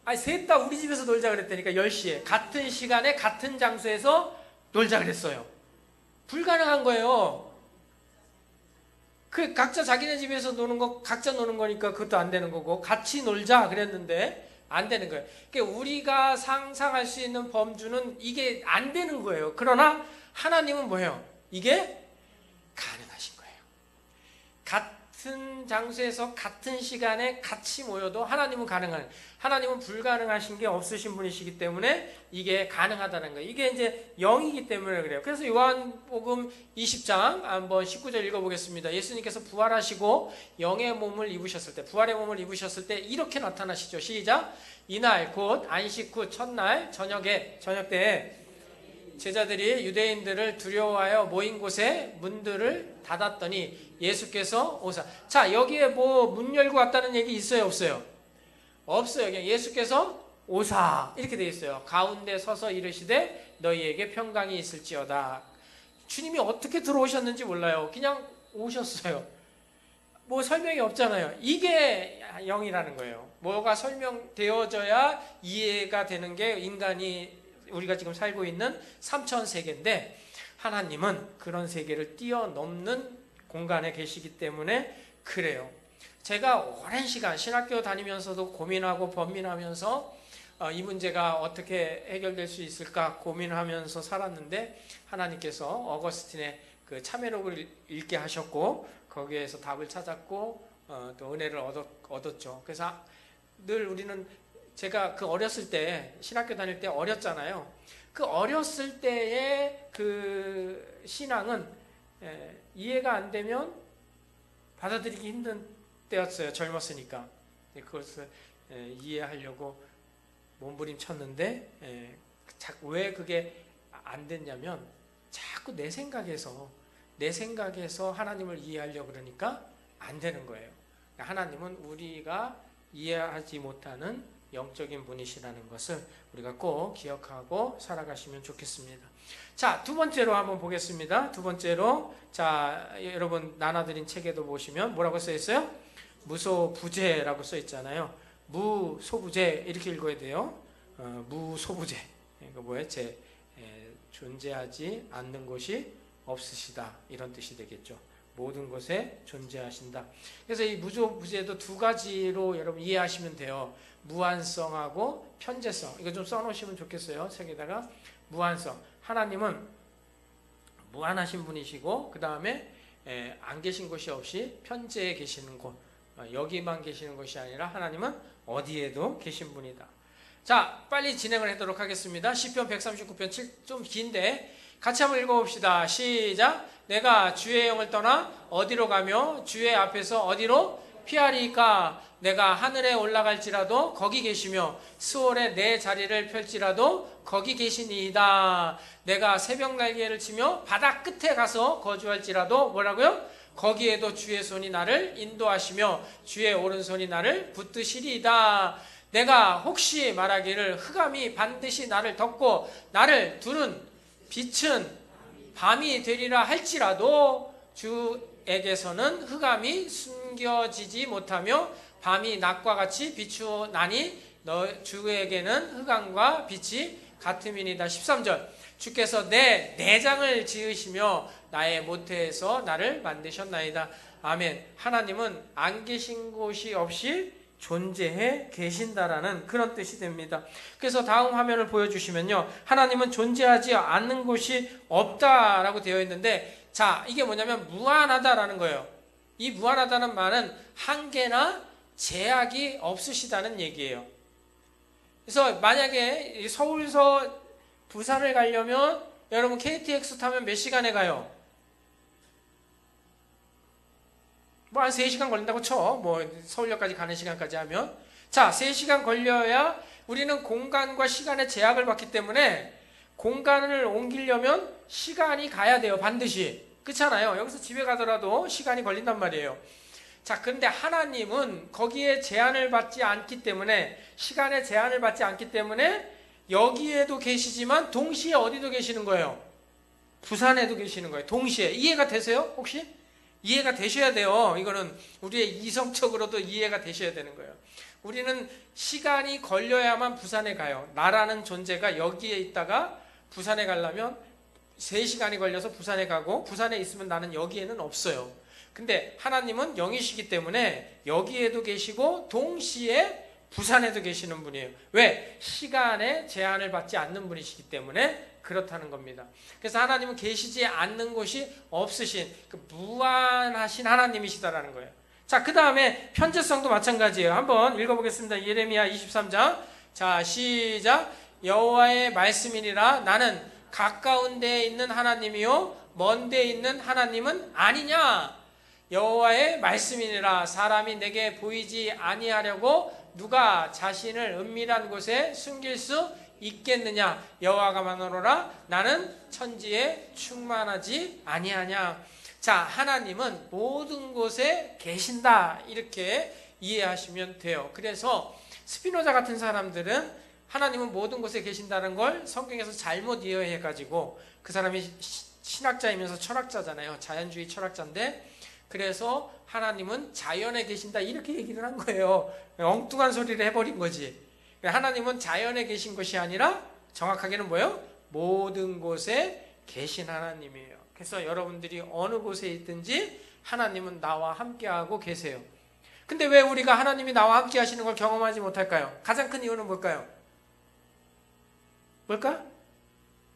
아니, 셋 다 우리 집에서 놀자 그랬다니까. 10시에 같은 시간에 같은 장소에서 놀자 그랬어요. 불가능한 거예요. 그 각자 자기네 집에서 노는 거 각자 노는 거니까 그것도 안 되는 거고, 같이 놀자 그랬는데 안 되는 거예요. 그러니까 우리가 상상할 수 있는 범주는 이게 안 되는 거예요. 그러나 하나님은 뭐예요? 이게 가능하신 거예요. 같은 장소에서 같은 시간에 같이 모여도 하나님은 가능한, 하나님은 불가능하신 게 없으신 분이시기 때문에 이게 가능하다는 거예요. 이게 이제 영이기 때문에 그래요. 그래서 요한복음 20장 한번 19절 읽어보겠습니다. 예수님께서 부활하시고 영의 몸을 입으셨을 때, 부활의 몸을 입으셨을 때 이렇게 나타나시죠. 시작. 이날 곧 안식 후 첫날 저녁 때에 제자들이 유대인들을 두려워하여 모인 곳에 문들을 닫았더니 예수께서 오사. 자, 여기에 뭐 문 열고 왔다는 얘기 있어요, 없어요? 없어요. 그냥 예수께서 오사 이렇게 돼 있어요. 가운데 서서 이르시되 너희에게 평강이 있을지어다. 주님이 어떻게 들어오셨는지 몰라요. 그냥 오셨어요. 뭐 설명이 없잖아요. 이게 영이라는 거예요. 뭐가 설명되어져야 이해가 되는 게 인간이 우리가 지금 살고 있는 3천 세계인데, 하나님은 그런 세계를 뛰어넘는 공간에 계시기 때문에 그래요. 제가 오랜 시간 신학교 다니면서도 고민하고 번민하면서 이 문제가 어떻게 해결될 수 있을까 고민하면서 살았는데, 하나님께서 어거스틴의 그 참회록을 읽게 하셨고 거기에서 답을 찾았고 또 은혜를 얻었죠. 그래서 늘 우리는, 제가 그 어렸을 때 신학교 다닐 때 어렸잖아요. 그 어렸을 때의 그 신앙은 이해가 안 되면 받아들이기 힘든 때였어요. 젊었으니까. 그것을 이해하려고 몸부림쳤는데 왜 그게 안 됐냐면 자꾸 내 생각에서 하나님을 이해하려고 그러니까 안 되는 거예요. 하나님은 우리가 이해하지 못하는 영적인 분이시라는 것을 우리가 꼭 기억하고 살아가시면 좋겠습니다. 자, 두 번째로 한번 보겠습니다. 두 번째로, 자, 여러분 나눠드린 책에도 보시면 뭐라고 써 있어요? 무소부재라고 써 있잖아요. 무소부재 이렇게 읽어야 돼요. 무소부재. 이거 뭐예요? 존재하지 않는 곳이 없으시다, 이런 뜻이 되겠죠. 모든 곳에 존재하신다. 그래서 이 무소부재도 두 가지로 여러분 이해하시면 돼요. 무한성하고 편재성. 이거 좀 써놓으시면 좋겠어요. 책에다가. 무한성. 하나님은 무한하신 분이시고, 그 다음에 안 계신 곳이 없이 편재에 계시는 곳, 여기만 계시는 것이 아니라 하나님은 어디에도 계신 분이다. 자, 빨리 진행을 하도록 하겠습니다. 시편 139편 7, 좀 긴데 같이 한번 읽어봅시다. 시작. 내가 주의 영을 떠나 어디로 가며 주의 앞에서 어디로 피하리까? 내가 하늘에 올라갈지라도 거기 계시며 스올에 내 자리를 펼지라도 거기 계시니이다. 내가 새벽 날개를 치며 바다 끝에 가서 거주할지라도 뭐라고요? 거기에도 주의 손이 나를 인도하시며 주의 오른손이 나를 붙드시리이다. 내가 혹시 말하기를 흑암이 반드시 나를 덮고 나를 두른 빛은 밤이 되리라 할지라도 주에게서는 흑암이 숨겨지지 못하며 밤이 낮과 같이 비추나니 주에게는 흑암과 빛이 같음이니이다. 13절. 주께서 내 내장을 지으시며 나의 모태에서 나를 만드셨나이다. 아멘. 하나님은 안 계신 곳이 없이 존재해 계신다라는 그런 뜻이 됩니다. 그래서 다음 화면을 보여주시면요, 하나님은 존재하지 않는 곳이 없다라고 되어 있는데, 자, 이게 뭐냐면 무한하다라는 거예요. 이 무한하다는 말은 한계나 제약이 없으시다는 얘기예요. 그래서 만약에 서울서 부산을 가려면 여러분 KTX 타면 몇 시간에 가요? 뭐 한 3시간 걸린다고 쳐. 뭐 서울역까지 가는 시간까지 하면. 자, 3시간 걸려야 우리는 공간과 시간의 제약을 받기 때문에 공간을 옮기려면 시간이 가야 돼요. 반드시. 그렇잖아요. 여기서 집에 가더라도 시간이 걸린단 말이에요. 자, 그런데 하나님은 거기에 제한을 받지 않기 때문에, 시간에 제한을 받지 않기 때문에 여기에도 계시지만 동시에 어디도 계시는 거예요? 부산에도 계시는 거예요. 동시에. 이해가 되세요? 혹시? 이해가 되셔야 돼요. 이거는 우리의 이성적으로도 이해가 되셔야 되는 거예요. 우리는 시간이 걸려야만 부산에 가요. 나라는 존재가 여기에 있다가 부산에 가려면 3시간이 걸려서 부산에 가고, 부산에 있으면 나는 여기에는 없어요. 근데 하나님은 영이시기 때문에 여기에도 계시고 동시에 부산에도 계시는 분이에요. 왜? 시간에 제한을 받지 않는 분이시기 때문에 그렇다는 겁니다. 그래서 하나님은 계시지 않는 곳이 없으신 그 무한하신 하나님이시다라는 거예요. 자, 그 다음에 현재성도 마찬가지예요. 한번 읽어보겠습니다. 예레미야 23장. 자, 시작. 여호와의 말씀이니라. 나는 가까운 데에 있는 하나님이요 먼 데에 있는 하나님은 아니냐. 여호와의 말씀이니라. 사람이 내게 보이지 아니하려고 누가 자신을 은밀한 곳에 숨길 수 있겠느냐. 여호와가 만으로라. 나는 천지에 충만하지 아니하냐. 자, 하나님은 모든 곳에 계신다, 이렇게 이해하시면 돼요. 그래서 스피노자 같은 사람들은 하나님은 모든 곳에 계신다는 걸 성경에서 잘못 이해해가지고, 그 사람이 신학자이면서 철학자잖아요. 자연주의 철학자인데, 그래서 하나님은 자연에 계신다 이렇게 얘기를 한 거예요. 엉뚱한 소리를 해버린 거지. 하나님은 자연에 계신 것이 아니라 정확하게는 뭐예요? 모든 곳에 계신 하나님이에요. 그래서 여러분들이 어느 곳에 있든지 하나님은 나와 함께하고 계세요. 근데 왜 우리가 하나님이 나와 함께 하시는 걸 경험하지 못할까요? 가장 큰 이유는 뭘까요? 뭘까?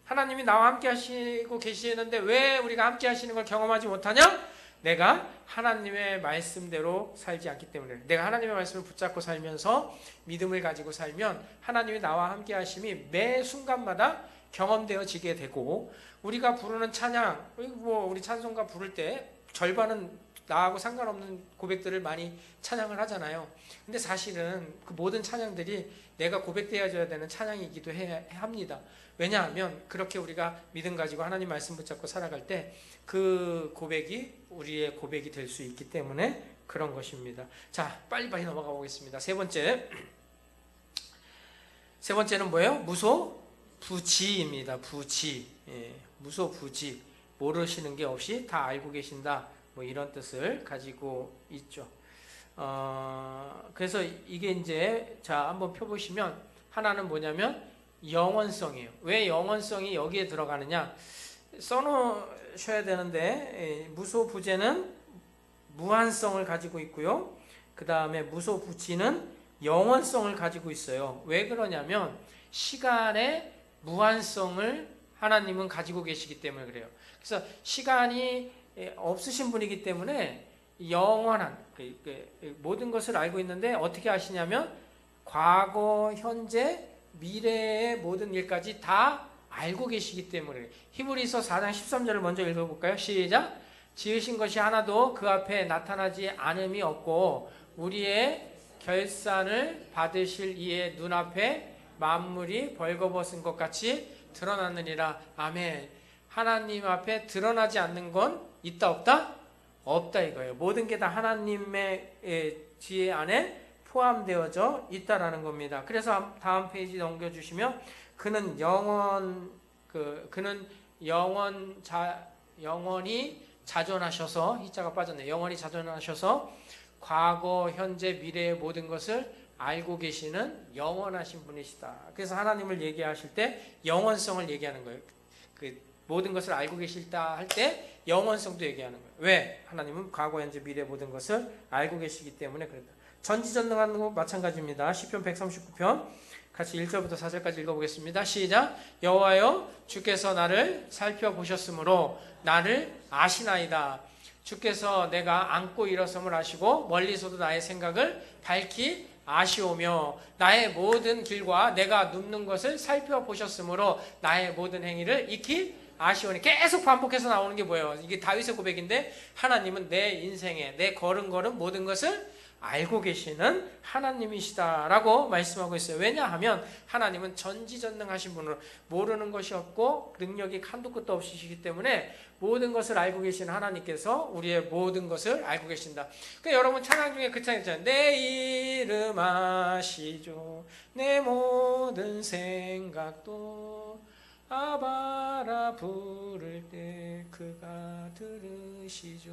하나님이 나와 함께 하시고 계시는데 왜 우리가 함께 하시는 걸 경험하지 못하냐? 내가 하나님의 말씀대로 살지 않기 때문에. 내가 하나님의 말씀을 붙잡고 살면서 믿음을 가지고 살면 하나님이 나와 함께 하심이 매 순간마다 경험되어지게 되고, 우리가 부르는 찬양, 우리 찬송가 부를 때 절반은 나하고 상관없는 고백들을 많이 찬양을 하잖아요. 근데 사실은 그 모든 찬양들이 내가 고백되어져야 되는 찬양이기도 합니다. 왜냐하면 그렇게 우리가 믿음 가지고 하나님 말씀 붙잡고 살아갈 때 그 고백이 우리의 고백이 될 수 있기 때문에 그런 것입니다. 자, 빨리빨리 넘어가 보겠습니다. 세 번째는 뭐예요? 무소부지입니다. 부지. 예, 무소부지. 모르시는 게 없이 다 알고 계신다. 뭐 이런 뜻을 가지고 있죠. 그래서 이게 이제, 자, 한번 펴보시면 하나는 뭐냐면 영원성이에요. 왜 영원성이 여기에 들어가느냐? 써놓으셔야 되는데, 무소부재는 무한성을 가지고 있고요. 그 다음에 무소부지는 영원성을 가지고 있어요. 왜 그러냐면 시간의 무한성을 하나님은 가지고 계시기 때문에 그래요. 그래서 시간이 없으신 분이기 때문에 영원한 모든 것을 알고 있는데, 어떻게 아시냐면 과거, 현재, 미래의 모든 일까지 다 알고 계시기 때문에. 히브리서 4장 13절을 먼저 읽어볼까요? 시작. 지으신 것이 하나도 그 앞에 나타나지 않음이 없고 우리의 결산을 받으실 이의 눈앞에 만물이 벌거벗은 것 같이 드러나느니라. 아멘. 하나님 앞에 드러나지 않는 건 있다 없다? 없다 이거예요. 모든 게 다 하나님의 지혜 안에 포함되어져 있다라는 겁니다. 그래서 다음 페이지 넘겨주시면 그는 영원히 자존하셔서, 희자가 빠졌네. 영원히 자존하셔서 과거, 현재, 미래의 모든 것을 알고 계시는 영원하신 분이시다. 그래서 하나님을 얘기하실 때 영원성을 얘기하는 거예요. 그 모든 것을 알고 계시다 할 때 영원성도 얘기하는 거예요. 왜? 하나님은 과거, 현재, 미래 모든 것을 알고 계시기 때문에 그렇다. 전지전능한 거 마찬가지입니다. 시편 139편 같이 1절부터 4절까지 읽어보겠습니다. 시작. 여호와여, 주께서 나를 살펴보셨으므로 나를 아시나이다. 주께서 내가 앉고 일어섬을 아시고 멀리서도 나의 생각을 밝히 아시오며 나의 모든 길과 내가 눕는 것을 살펴보셨으므로 나의 모든 행위를 익히 아시오니. 계속 반복해서 나오는 게 뭐예요? 이게 다윗의 고백인데, 하나님은 내 인생에 내 걸음걸음 모든 것을 알고 계시는 하나님이시다라고 말씀하고 있어요. 왜냐하면 하나님은 전지전능하신 분으로 모르는 것이 없고 능력이 한도 끝도 없으시기 때문에 모든 것을 알고 계시는 하나님께서 우리의 모든 것을 알고 계신다. 그러니까 여러분 찬양 중에 그 찬양 있잖아요. 내 이름 아시죠. 내 모든 생각도 아바라 부를 때 그가 들으시죠.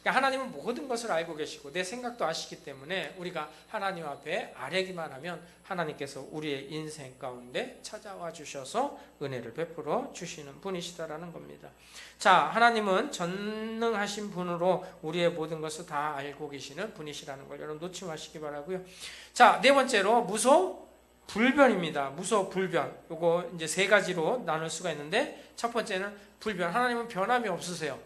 그러니까 하나님은 모든 것을 알고 계시고 내 생각도 아시기 때문에 우리가 하나님 앞에 아뢰기만 하면 하나님께서 우리의 인생 가운데 찾아와 주셔서 은혜를 베풀어 주시는 분이시다라는 겁니다. 자, 하나님은 전능하신 분으로 우리의 모든 것을 다 알고 계시는 분이시라는 걸 여러분 놓지 마시기 바라고요. 자, 네 번째로 무소 불변입니다. 무소 불변. 요거 이제 세 가지로 나눌 수가 있는데 첫 번째는 불변. 하나님은 변함이 없으세요.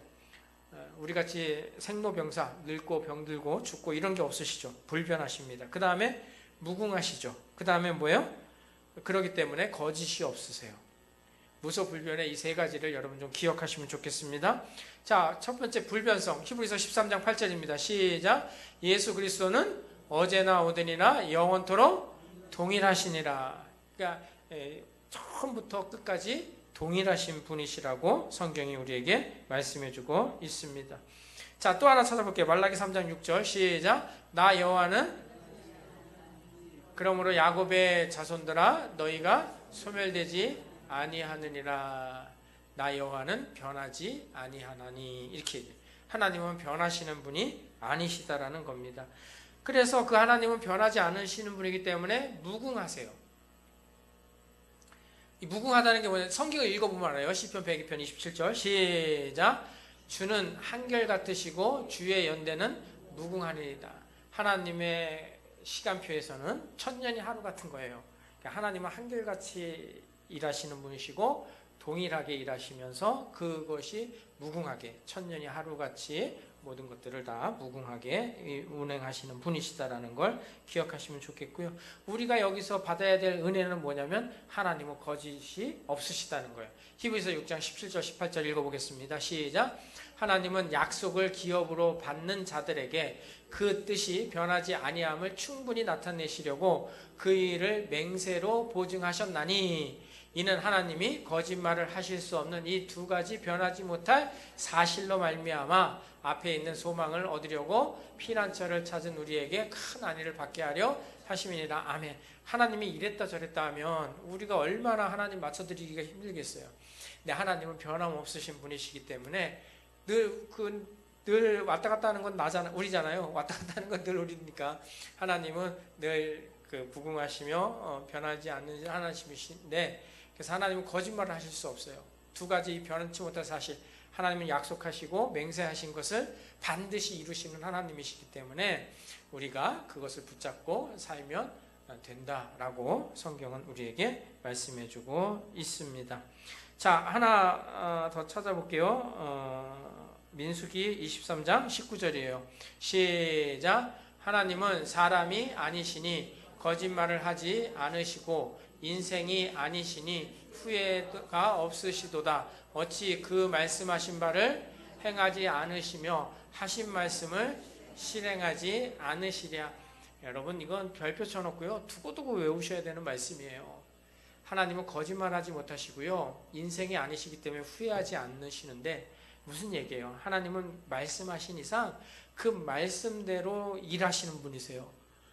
우리 같이 생로병사, 늙고 병들고 죽고 이런 게 없으시죠. 불변하십니다. 그 다음에 무궁하시죠. 그 다음에 뭐예요? 그러기 때문에 거짓이 없으세요. 무소불변의 이 세 가지를 여러분 좀 기억하시면 좋겠습니다. 자, 첫 번째 불변성. 히브리서 13장 8절입니다. 시작. 예수 그리스도는 어제나 오늘이나 영원토록 동일하시니라. 그러니까 처음부터 끝까지 동일하신 분이시라고 성경이 우리에게 말씀해주고 있습니다. 자, 또 하나 찾아볼게요. 말라기 3장 6절 시작. 나 여호와는 그러므로 야곱의 자손들아 너희가 소멸되지 아니하느니라. 나 여호와는 변하지 아니하나니. 이렇게 하나님은 변하시는 분이 아니시다라는 겁니다. 그래서 그 하나님은 변하지 않으시는 분이기 때문에 무궁하세요. 이 무궁하다는 게 뭐냐? 성경을 읽어보면 알아요. 시편 102편 27절 시작. 주는 한결같으시고 주의 연대는 무궁하리이다. 하나님의 시간표에서는 천년이 하루 같은 거예요. 그러니까 하나님은 한결같이 일하시는 분이시고 동일하게 일하시면서 그것이 무궁하게 천년이 하루같이 모든 것들을 다 무궁하게 운행하시는 분이시다라는 걸 기억하시면 좋겠고요. 우리가 여기서 받아야 될 은혜는 뭐냐면 하나님은 거짓이 없으시다는 거예요. 히브리서 6장 17절 18절 읽어보겠습니다. 시작. 하나님은 약속을 기업으로 받는 자들에게 그 뜻이 변하지 아니함을 충분히 나타내시려고 그 일을 맹세로 보증하셨나니 이는 하나님이 거짓말을 하실 수 없는 이 두 가지 변하지 못할 사실로 말미암아 앞에 있는 소망을 얻으려고 피난처를 찾은 우리에게 큰 안위를 받게 하려 하심이니라. 아멘. 하나님이 이랬다 저랬다 하면 우리가 얼마나 하나님 맞춰드리기가 힘들겠어요. 근데 하나님은 변함없으신 분이시기 때문에 늘 왔다 갔다 하는 건 나잖아, 우리잖아요. 왔다 갔다 하는 건 늘 우리니까 하나님은 늘 무궁하시며 변하지 않는 하나님이신데, 그래서 하나님은 거짓말을 하실 수 없어요. 두 가지 변치 못할 사실, 하나님은 약속하시고 맹세하신 것을 반드시 이루시는 하나님이시기 때문에 우리가 그것을 붙잡고 살면 된다라고 성경은 우리에게 말씀해주고 있습니다. 자, 하나 더 찾아볼게요. 민수기 23장 19절이에요. 시작. 하나님은 사람이 아니시니 거짓말을 하지 않으시고 인생이 아니시니 후회가 없으시도다. 어찌 그 말씀하신 바를 행하지 않으시며 하신 말씀을 실행하지 않으시랴. 여러분, 이건 별표 쳐놓고요, 두고두고 외우셔야 되는 말씀이에요. 하나님은 거짓말하지 못하시고요, 인생이 아니시기 때문에 후회하지 않으시는데, 무슨 얘기예요? 하나님은 말씀하신 이상 그 말씀대로 일하시는 분이세요.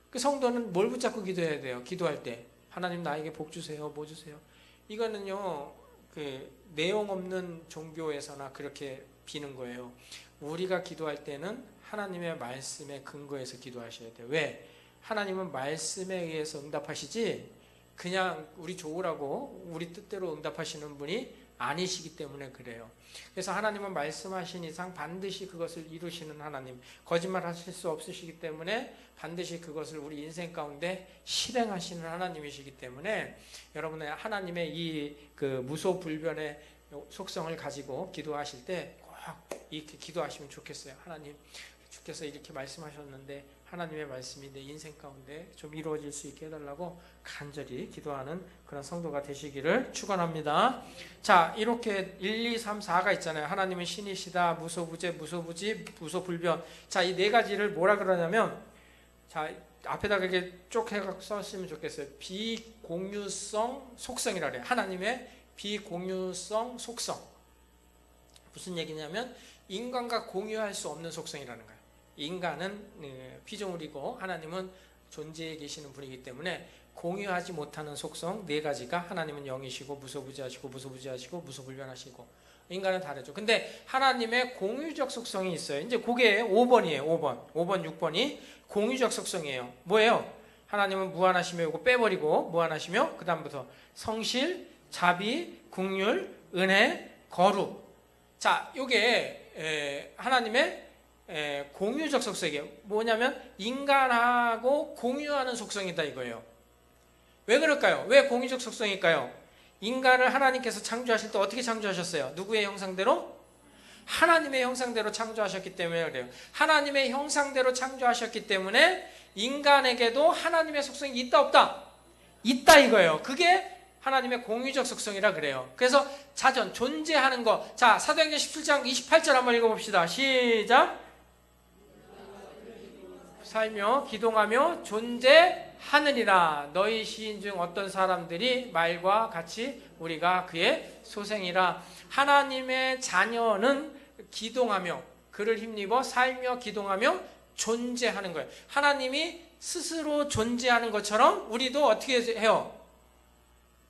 그 성도는 뭘 붙잡고 기도해야 돼요? 기도할 때 하나님 나에게 복 주세요, 뭐 주세요? 이거는요, 그 내용 없는 종교에서나 그렇게 비는 거예요. 우리가 기도할 때는 하나님의 말씀에 근거해서 기도하셔야 돼요. 왜? 하나님은 말씀에 의해서 응답하시지 그냥 우리 좋으라고 우리 뜻대로 응답하시는 분이 아니시기 때문에 그래요. 그래서 하나님은 말씀하신 이상 반드시 그것을 이루시는 하나님, 거짓말 하실 수 없으시기 때문에 반드시 그것을 우리 인생 가운데 실행하시는 하나님이시기 때문에 여러분의 하나님의 이 그 무소불변의 속성을 가지고 기도하실 때 꼭 이렇게 기도하시면 좋겠어요. 하나님, 주께서 이렇게 말씀하셨는데 하나님의 말씀이 내 인생 가운데 좀 이루어질 수 있게 해달라고 간절히 기도하는 그런 성도가 되시기를 축원합니다. 자, 이렇게 1, 2, 3, 4가 있잖아요. 하나님은 신이시다, 무소부재, 무소부지, 무소불변. 자, 이 네 가지를 뭐라 그러냐면, 자, 앞에다가 이렇게 쭉 해서 썼으면 좋겠어요. 비공유성 속성이라 그래요. 하나님의 비공유성 속성. 무슨 얘기냐면 인간과 공유할 수 없는 속성이라는 거예요. 인간은 피조물이고 하나님은 존재해 계시는 분이기 때문에 공유하지 못하는 속성 네 가지가, 하나님은 영이시고 무소부지하시고 무소부지하시고 무소불변하시고, 인간은 다르죠. 근데 하나님의 공유적 속성이 있어요. 이제 그게 5번이에요. 5번, 6번이 공유적 속성이에요. 뭐예요? 하나님은 무한하시며, 이거 빼버리고 무한하시며, 그 다음부터 성실, 자비, 긍휼, 은혜, 거룩. 자, 요게 하나님의 공유적 속성이에요. 뭐냐면 인간하고 공유하는 속성이다 이거예요. 왜 그럴까요? 왜 공유적 속성일까요? 인간을 하나님께서 창조하실 때 어떻게 창조하셨어요? 누구의 형상대로? 하나님의 형상대로 창조하셨기 때문에 그래요. 하나님의 형상대로 창조하셨기 때문에 인간에게도 하나님의 속성이 있다 없다? 있다 이거예요. 그게 하나님의 공유적 속성이라 그래요. 그래서 자전, 존재하는 거. 자, 사도행전 17장 28절 한번 읽어봅시다. 시작. 살며 기동하며 존재하느니라. 너희 시인 중 어떤 사람들이 말과 같이 우리가 그의 소생이라. 하나님의 자녀는 기동하며, 그를 힘입어 살며 기동하며 존재하는 거예요. 하나님이 스스로 존재하는 것처럼 우리도 어떻게 해요?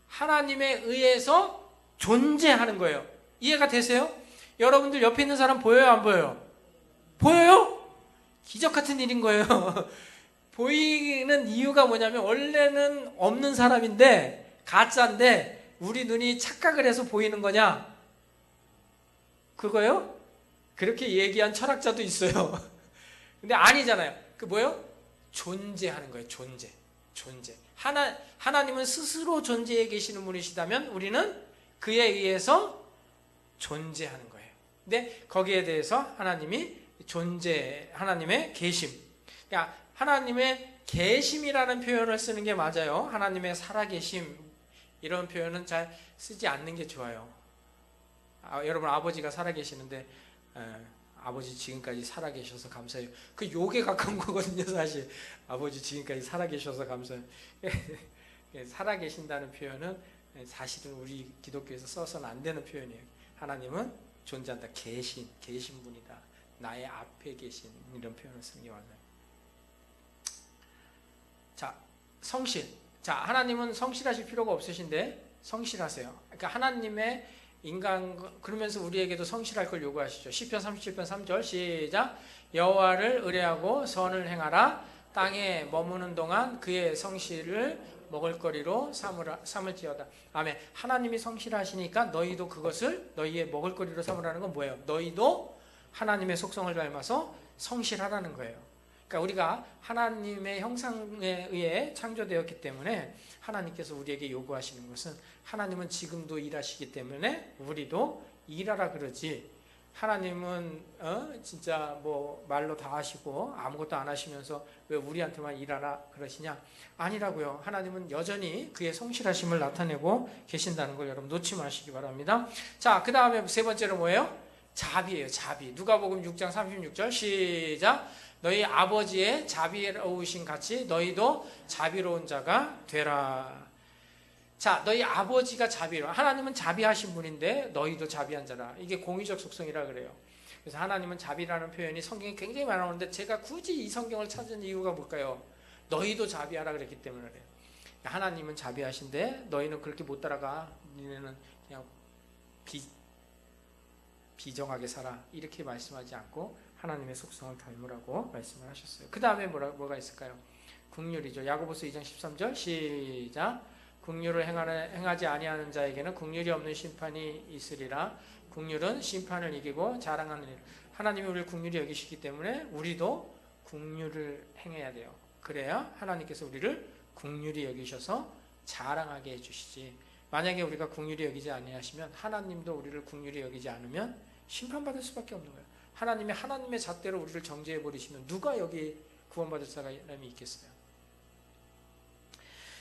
하나님에 의해서 존재하는 거예요. 이해가 되세요? 여러분들 옆에 있는 사람 보여요, 안 보여요? 보여요? 기적 같은 일인 거예요. 보이는 이유가 뭐냐면 원래는 없는 사람인데, 가짜인데 우리 눈이 착각을 해서 보이는 거냐? 그거요? 그렇게 얘기한 철학자도 있어요. 근데 아니잖아요. 그 뭐예요? 존재하는 거예요. 존재. 하나님은 스스로 존재해 계시는 분이시다면 우리는 그에 의해서 존재하는 거예요. 근데 거기에 대해서 하나님이 하나님의 계심. 그러니까 하나님의 계심이라는 표현을 쓰는 게 맞아요. 하나님의 살아계심, 이런 표현은 잘 쓰지 않는 게 좋아요. 여러분, 아버지가 살아계시는데 아버지 지금까지 살아계셔서 감사해요. 그 욕에 가까운 거거든요, 사실. 아버지 지금까지 살아계셔서 감사해요. 살아계신다는 표현은 사실은 우리 기독교에서 써서는 안 되는 표현이에요. 하나님은 존재한다. 계신 분이다. 나의 앞에 계신, 이런 표현을 쓰는 게 맞아요. 자, 성실. 자, 하나님은 성실하실 필요가 없으신데 성실하세요. 그러니까 하나님의 인간, 그러면서 우리에게도 성실할 걸 요구하시죠. 시편 37편 3절 시작. 여호와를 의뢰하고 선을 행하라. 땅에 머무는 동안 그의 성실을 먹을거리로 삼을지어다. 아멘. 하나님이 성실하시니까 너희도 그것을 너희의 먹을거리로 삼으라는 건 뭐예요? 너희도 하나님의 속성을 닮아서 성실하라는 거예요. 그러니까 우리가 하나님의 형상에 의해 창조되었기 때문에 하나님께서 우리에게 요구하시는 것은, 하나님은 지금도 일하시기 때문에 우리도 일하라 그러지, 하나님은 진짜 뭐 말로 다 하시고 아무것도 안 하시면서 왜 우리한테만 일하라 그러시냐? 아니라고요. 하나님은 여전히 그의 성실하심을 나타내고 계신다는 걸 여러분 놓지 마시기 바랍니다. 자, 그 다음에 세 번째로 뭐예요? 자비예요. 자비. 누가복음 6장 36절 시작. 너희 아버지의 자비로우신 같이 너희도 자비로운 자가 되라. 자, 너희 아버지가 자비로, 하나님은 자비하신 분인데 너희도 자비한 자라. 이게 공의적 속성이라 그래요. 그래서 하나님은 자비라는 표현이 성경에 굉장히 많이 나오는데 제가 굳이 이 성경을 찾은 이유가 뭘까요? 너희도 자비하라 그랬기 때문에 그래요. 하나님은 자비하신데 너희는 그렇게 못 따라가. 너희는 그냥 비정하게 살아. 이렇게 말씀하지 않고 하나님의 속성을 닮으라고 말씀을 하셨어요. 그 다음에 뭐가 있을까요? 긍휼이죠. 야고보서 2장 13절 시작. 긍휼을 행하지 아니하는 자에게는 긍휼이 없는 심판이 있으리라. 긍휼은 심판을 이기고 자랑하는 일. 하나님이 우리를 긍휼히 여기시기 때문에 우리도 긍휼을 행해야 돼요. 그래야 하나님께서 우리를 긍휼히 여기셔서 자랑하게 해주시지. 만약에 우리가 긍휼히 여기지 아니하시면, 하나님도 우리를 긍휼히 여기지 않으면 심판받을 수밖에 없는 거예요. 하나님이 하나님의 잣대로 우리를 정죄해 버리시면 누가 여기 구원받을 사람이 있겠어요?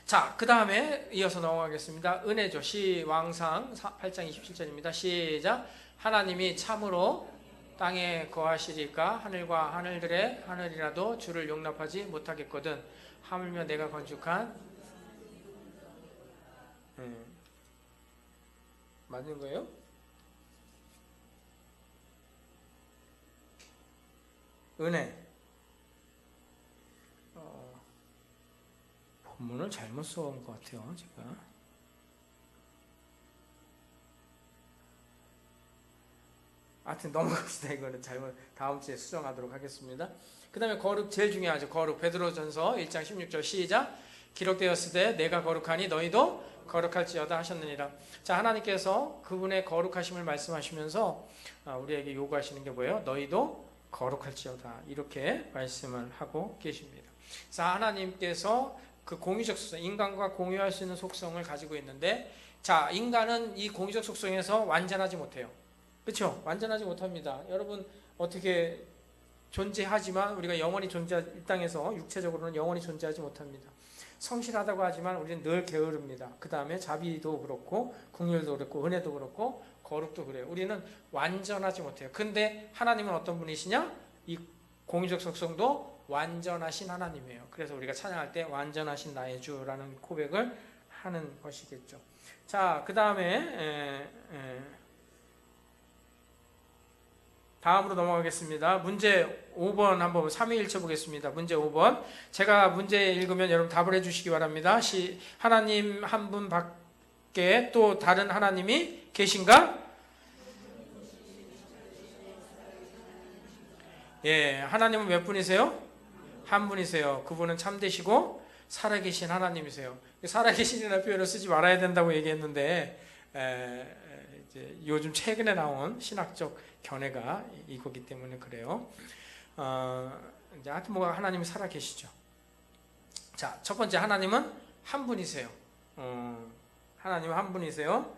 자, 그 다음에 이어서 넘어가겠습니다. 은혜죠. 왕상 8장 27절입니다. 시작. 하나님이 참으로 땅에 거하시리까 하늘과 하늘들의 하늘이라도 주를 용납하지 못하겠거든. 하물며 내가 건축한 맞는 거예요? 은혜. 본문을 잘못 써온 것 같아요, 제가. 하여튼 넘어갑시다. 이거는 잘못, 다음 주에 수정하도록 하겠습니다. 그 다음에 거룩, 제일 중요하죠. 거룩. 베드로전서 1장 16절 시작. 기록되었을 때 내가 거룩하니 너희도 거룩할지어다 하셨느니라. 자, 하나님께서 그분의 거룩하심을 말씀하시면서 우리에게 요구하시는 게 뭐예요? 너희도 거룩할지어다. 이렇게 말씀을 하고 계십니다. 자, 하나님께서 그 공유적 속성, 인간과 공유할 수 있는 속성을 가지고 있는데, 자, 인간은 이 공유적 속성에서 완전하지 못해요. 그렇죠? 완전하지 못합니다. 여러분, 어떻게 존재하지만 우리가 영원히 이 땅에서 육체적으로는 영원히 존재하지 못합니다. 성실하다고 하지만 우리는 늘 게으릅니다. 그 다음에 자비도 그렇고 긍휼도 그렇고 은혜도 그렇고 거룩도 그래요. 우리는 완전하지 못해요. 근데 하나님은 어떤 분이시냐? 이 공유적 속성도 완전하신 하나님이에요. 그래서 우리가 찬양할 때 완전하신 나의 주라는 고백을 하는 것이겠죠. 자, 그 다음에 다음으로 넘어가겠습니다. 문제 5번 한번 3위일쳐 보겠습니다. 문제 5번. 제가 문제 읽으면 여러분 답을 해주시기 바랍니다. 하나님 한 분 밖에 또 다른 하나님이 계신가? 예, 하나님은 몇 분이세요? 한 분이세요. 그분은 참되시고 살아계신 하나님이세요. 살아계신이라는 표현을 쓰지 말아야 된다고 얘기했는데 이제 요즘 최근에 나온 신학적 견해가 이거기 때문에 그래요. 이제 하여튼 뭐 하나님이 살아계시죠. 자, 첫 번째 하나님은 한 분이세요. 하나님은 한 분이세요.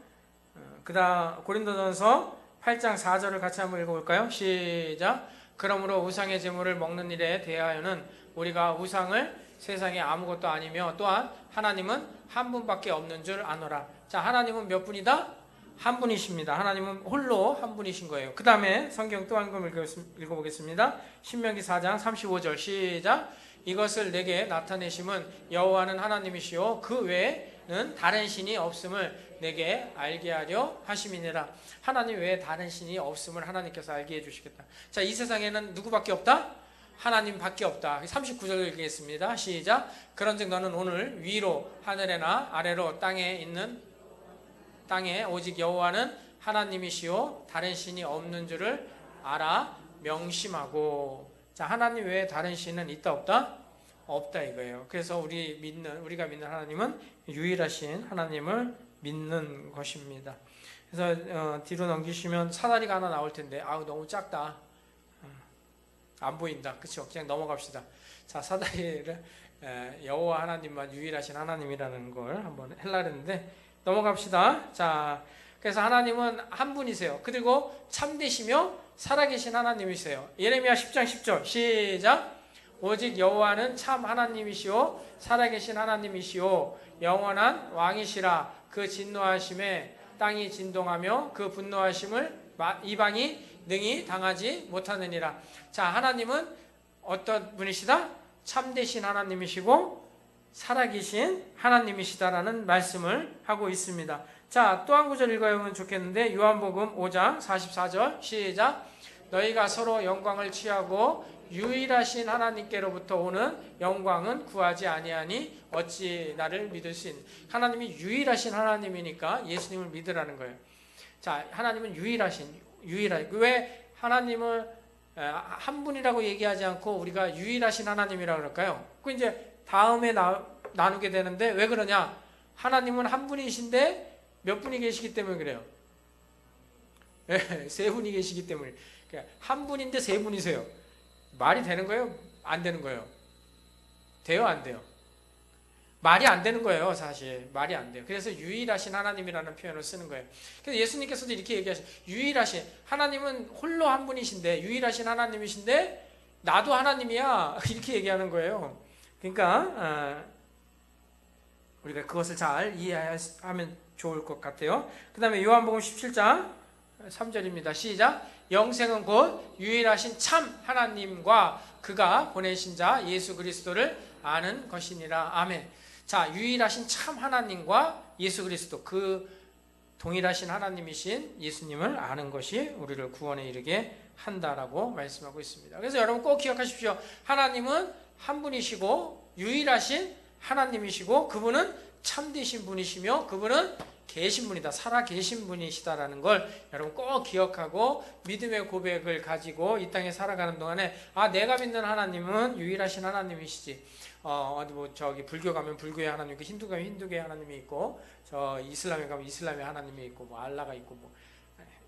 그다음 고린도전서 8장 4절을 같이 한번 읽어볼까요? 시작. 그러므로 우상의 제물을 먹는 일에 대하여는 우리가 우상을 세상에 아무것도 아니며 또한 하나님은 한 분밖에 없는 줄 아노라. 자, 하나님은 몇 분이다? 한 분이십니다. 하나님은 홀로 한 분이신 거예요. 그 다음에 성경 또 한 번 읽어보겠습니다. 신명기 4장 35절 시작. 이것을 내게 나타내심은 여호와는 하나님이시요 그 외에는 다른 신이 없음을 내게 알게 하려 하심이니라. 하나님 외에 다른 신이 없음을 하나님께서 알게 해주시겠다. 자, 이 세상에는 누구밖에 없다? 하나님밖에 없다. 39절 읽겠습니다. 시작. 그런즉 너는 오늘 위로 하늘에나 아래로 땅에 오직 여호와는 하나님이시요 다른 신이 없는 줄을 알아 명심하고. 자, 하나님 외에 다른 신은 있다 없다? 없다 이거예요. 그래서 우리가 믿는 하나님은 유일하신 하나님을 믿는 것입니다. 그래서 뒤로 넘기시면 사다리가 하나 나올 텐데 아우 너무 작다. 안 보인다. 그렇죠? 그냥 넘어갑시다. 자, 사다리를 여호와 하나님만 유일하신 하나님이라는 걸 한번 하려고 했는데 넘어갑시다. 자, 그래서 하나님은 한 분이세요. 그리고 참되시며 살아계신 하나님이세요. 예레미야 10장 10절 시작. 오직 여호와는 참 하나님이시오 살아계신 하나님이시오 영원한 왕이시라. 그 진노하심에 땅이 진동하며 그 분노하심을 이방이 능히 당하지 못하느니라. 자, 하나님은 어떤 분이시다? 참되신 하나님이시고 살아계신 하나님이시다라는 말씀을 하고 있습니다. 자, 또 한 구절 읽어보면 좋겠는데 요한복음 5장 44절 시작. 너희가 서로 영광을 취하고 유일하신 하나님께로부터 오는 영광은 구하지 아니하니 어찌 나를 믿을 수 있는. 하나님이 유일하신 하나님이니까 예수님을 믿으라는 거예요. 자, 하나님은 왜 하나님을 한 분이라고 얘기하지 않고 우리가 유일하신 하나님이라고 그럴까요? 그 이제 다음에 나누게 되는데 왜 그러냐? 하나님은 한 분이신데 몇 분이 계시기 때문에 그래요. 네, 세 분이 계시기 때문에. 그러니까 한 분인데 세 분이세요. 말이 되는 거예요? 안 되는 거예요? 돼요? 안 돼요? 말이 안 되는 거예요. 사실 말이 안 돼요. 그래서 유일하신 하나님이라는 표현을 쓰는 거예요. 그래서 예수님께서도 이렇게 얘기하셔요. 유일하신 하나님은 홀로 한 분이신데 유일하신 하나님이신데 나도 하나님이야. 이렇게 얘기하는 거예요. 그러니까 우리가 그것을 잘 이해하면 좋을 것 같아요. 그 다음에 요한복음 17장 3절입니다. 시작. 영생은 곧 유일하신 참 하나님과 그가 보내신 자 예수 그리스도를 아는 것이니라. 아멘. 자, 유일하신 참 하나님과 예수 그리스도, 그 동일하신 하나님이신 예수님을 아는 것이 우리를 구원에 이르게 한다라고 말씀하고 있습니다. 그래서 여러분 꼭 기억하십시오. 하나님은 한 분이시고 유일하신 하나님이시고 그분은 참되신 분이시며 그분은 계신 분이다. 살아 계신 분이시다라는 걸 여러분 꼭 기억하고 믿음의 고백을 가지고 이 땅에 살아가는 동안에 내가 믿는 하나님은 유일하신 하나님이시지. 어디 저기 불교 가면 불교의 하나님 있고 힌두 가면 힌두교의 하나님이 있고 저 이슬람에 가면 이슬람의 하나님이 있고 뭐 알라가 있고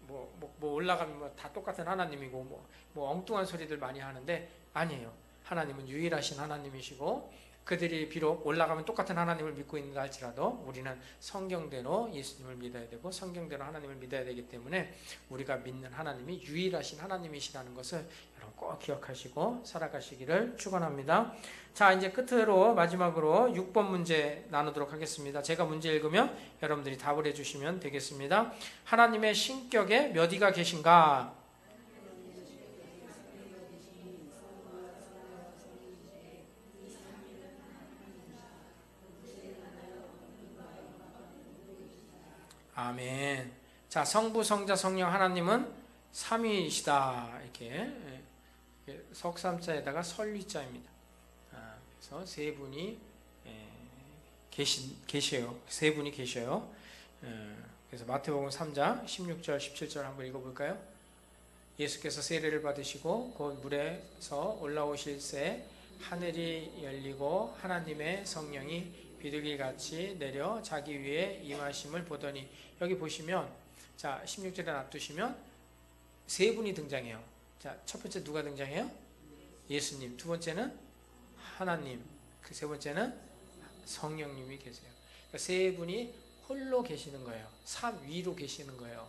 뭐 올라가면 뭐 다 똑같은 하나님이고 뭐 엉뚱한 소리들 많이 하는데 아니에요. 하나님은 유일하신 하나님이시고 그들이 비록 올라가면 똑같은 하나님을 믿고 있는가 할지라도 우리는 성경대로 예수님을 믿어야 되고 성경대로 하나님을 믿어야 되기 때문에 우리가 믿는 하나님이 유일하신 하나님이시라는 것을 여러분 꼭 기억하시고 살아가시기를 축원합니다. 자, 이제 끝으로 마지막으로 6번 문제 나누도록 하겠습니다. 제가 문제 읽으면 여러분들이 답을 해주시면 되겠습니다. 하나님의 신격에 몇 위가 계신가? 아멘. 자, 성부, 성자, 성령 하나님은 삼위이시다. 이렇게 석삼자에다가 설위자입니다. 그래서 세 분이 계셔요. 세 분이 계셔요. 그래서 마태복음 3장 16절, 17절 한번 읽어볼까요? 예수께서 세례를 받으시고 곧 물에서 올라오실 새 하늘이 열리고 하나님의 성령이 비둘기같이 내려 자기 위에 임하심을 보더니, 여기 보시면 자 16절에 놔두시면 세 분이 등장해요. 자, 첫 번째 누가 등장해요? 예수님. 두 번째는 하나님. 그 세 번째는 성령님이 계세요. 그러니까 세 분이 홀로 계시는 거예요. 삼위로 계시는 거예요.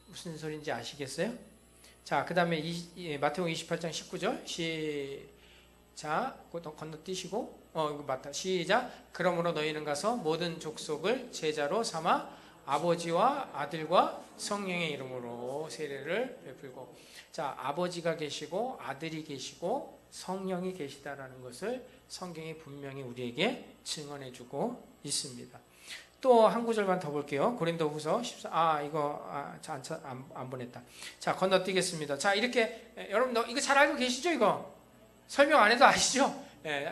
무슨 소리인지 아시겠어요? 자, 그 다음에 마태복음 28장 19절 시작. 건너뛰시고 이거 맞다. 시작. 그러므로 너희는 가서 모든 족속을 제자로 삼아 아버지와 아들과 성령의 이름으로 세례를 베풀고. 자, 아버지가 계시고 아들이 계시고 성령이 계시다라는 것을 성경이 분명히 우리에게 증언해주고 있습니다. 또 한 구절만 더 볼게요. 고린도후서 14. 이거 안 보냈다. 자, 건너뛰겠습니다. 자, 이렇게 여러분 이거 잘 알고 계시죠? 이거 설명 안 해도 아시죠?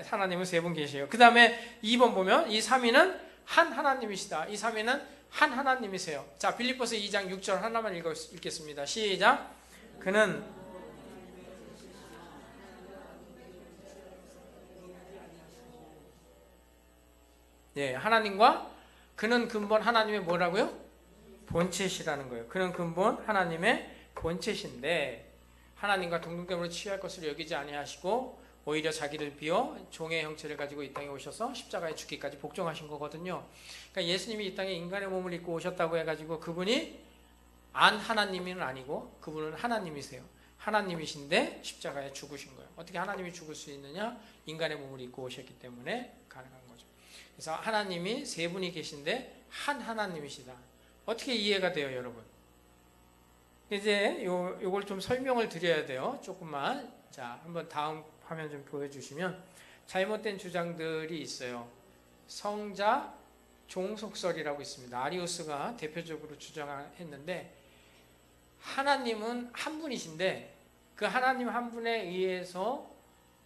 하나님은 세 분 계세요. 그 다음에 2번 보면 이 3위는 한 하나님이시다. 이 3위는 한 하나님이세요. 자, 빌립보서 2장 6절 하나만 읽겠습니다. 시작. 그는 하나님과 그는 근본 하나님의 뭐라고요? 본체시라는 거예요. 그는 근본 하나님의 본체신데 하나님과 동등됨으로 취할 것을 여기지 아니하시고 오히려 자기를 비워 종의 형체를 가지고 이 땅에 오셔서 십자가에 죽기까지 복종하신 거거든요. 그러니까 예수님이 이 땅에 인간의 몸을 입고 오셨다고 해가지고 그분이 안 하나님은 아니고 그분은 하나님이세요. 하나님이신데 십자가에 죽으신 거예요. 어떻게 하나님이 죽을 수 있느냐? 인간의 몸을 입고 오셨기 때문에 가능한 거죠. 그래서 하나님이 세 분이 계신데 한 하나님이시다. 어떻게 이해가 돼요, 여러분? 이제 요걸 좀 설명을 드려야 돼요. 조금만. 자, 한번 다음 화면 좀 보여주시면 잘못된 주장들이 있어요. 성자 종속설이라고 있습니다. 아리우스가 대표적으로 주장했는데 하나님은 한 분이신데 그 하나님 한 분에 의해서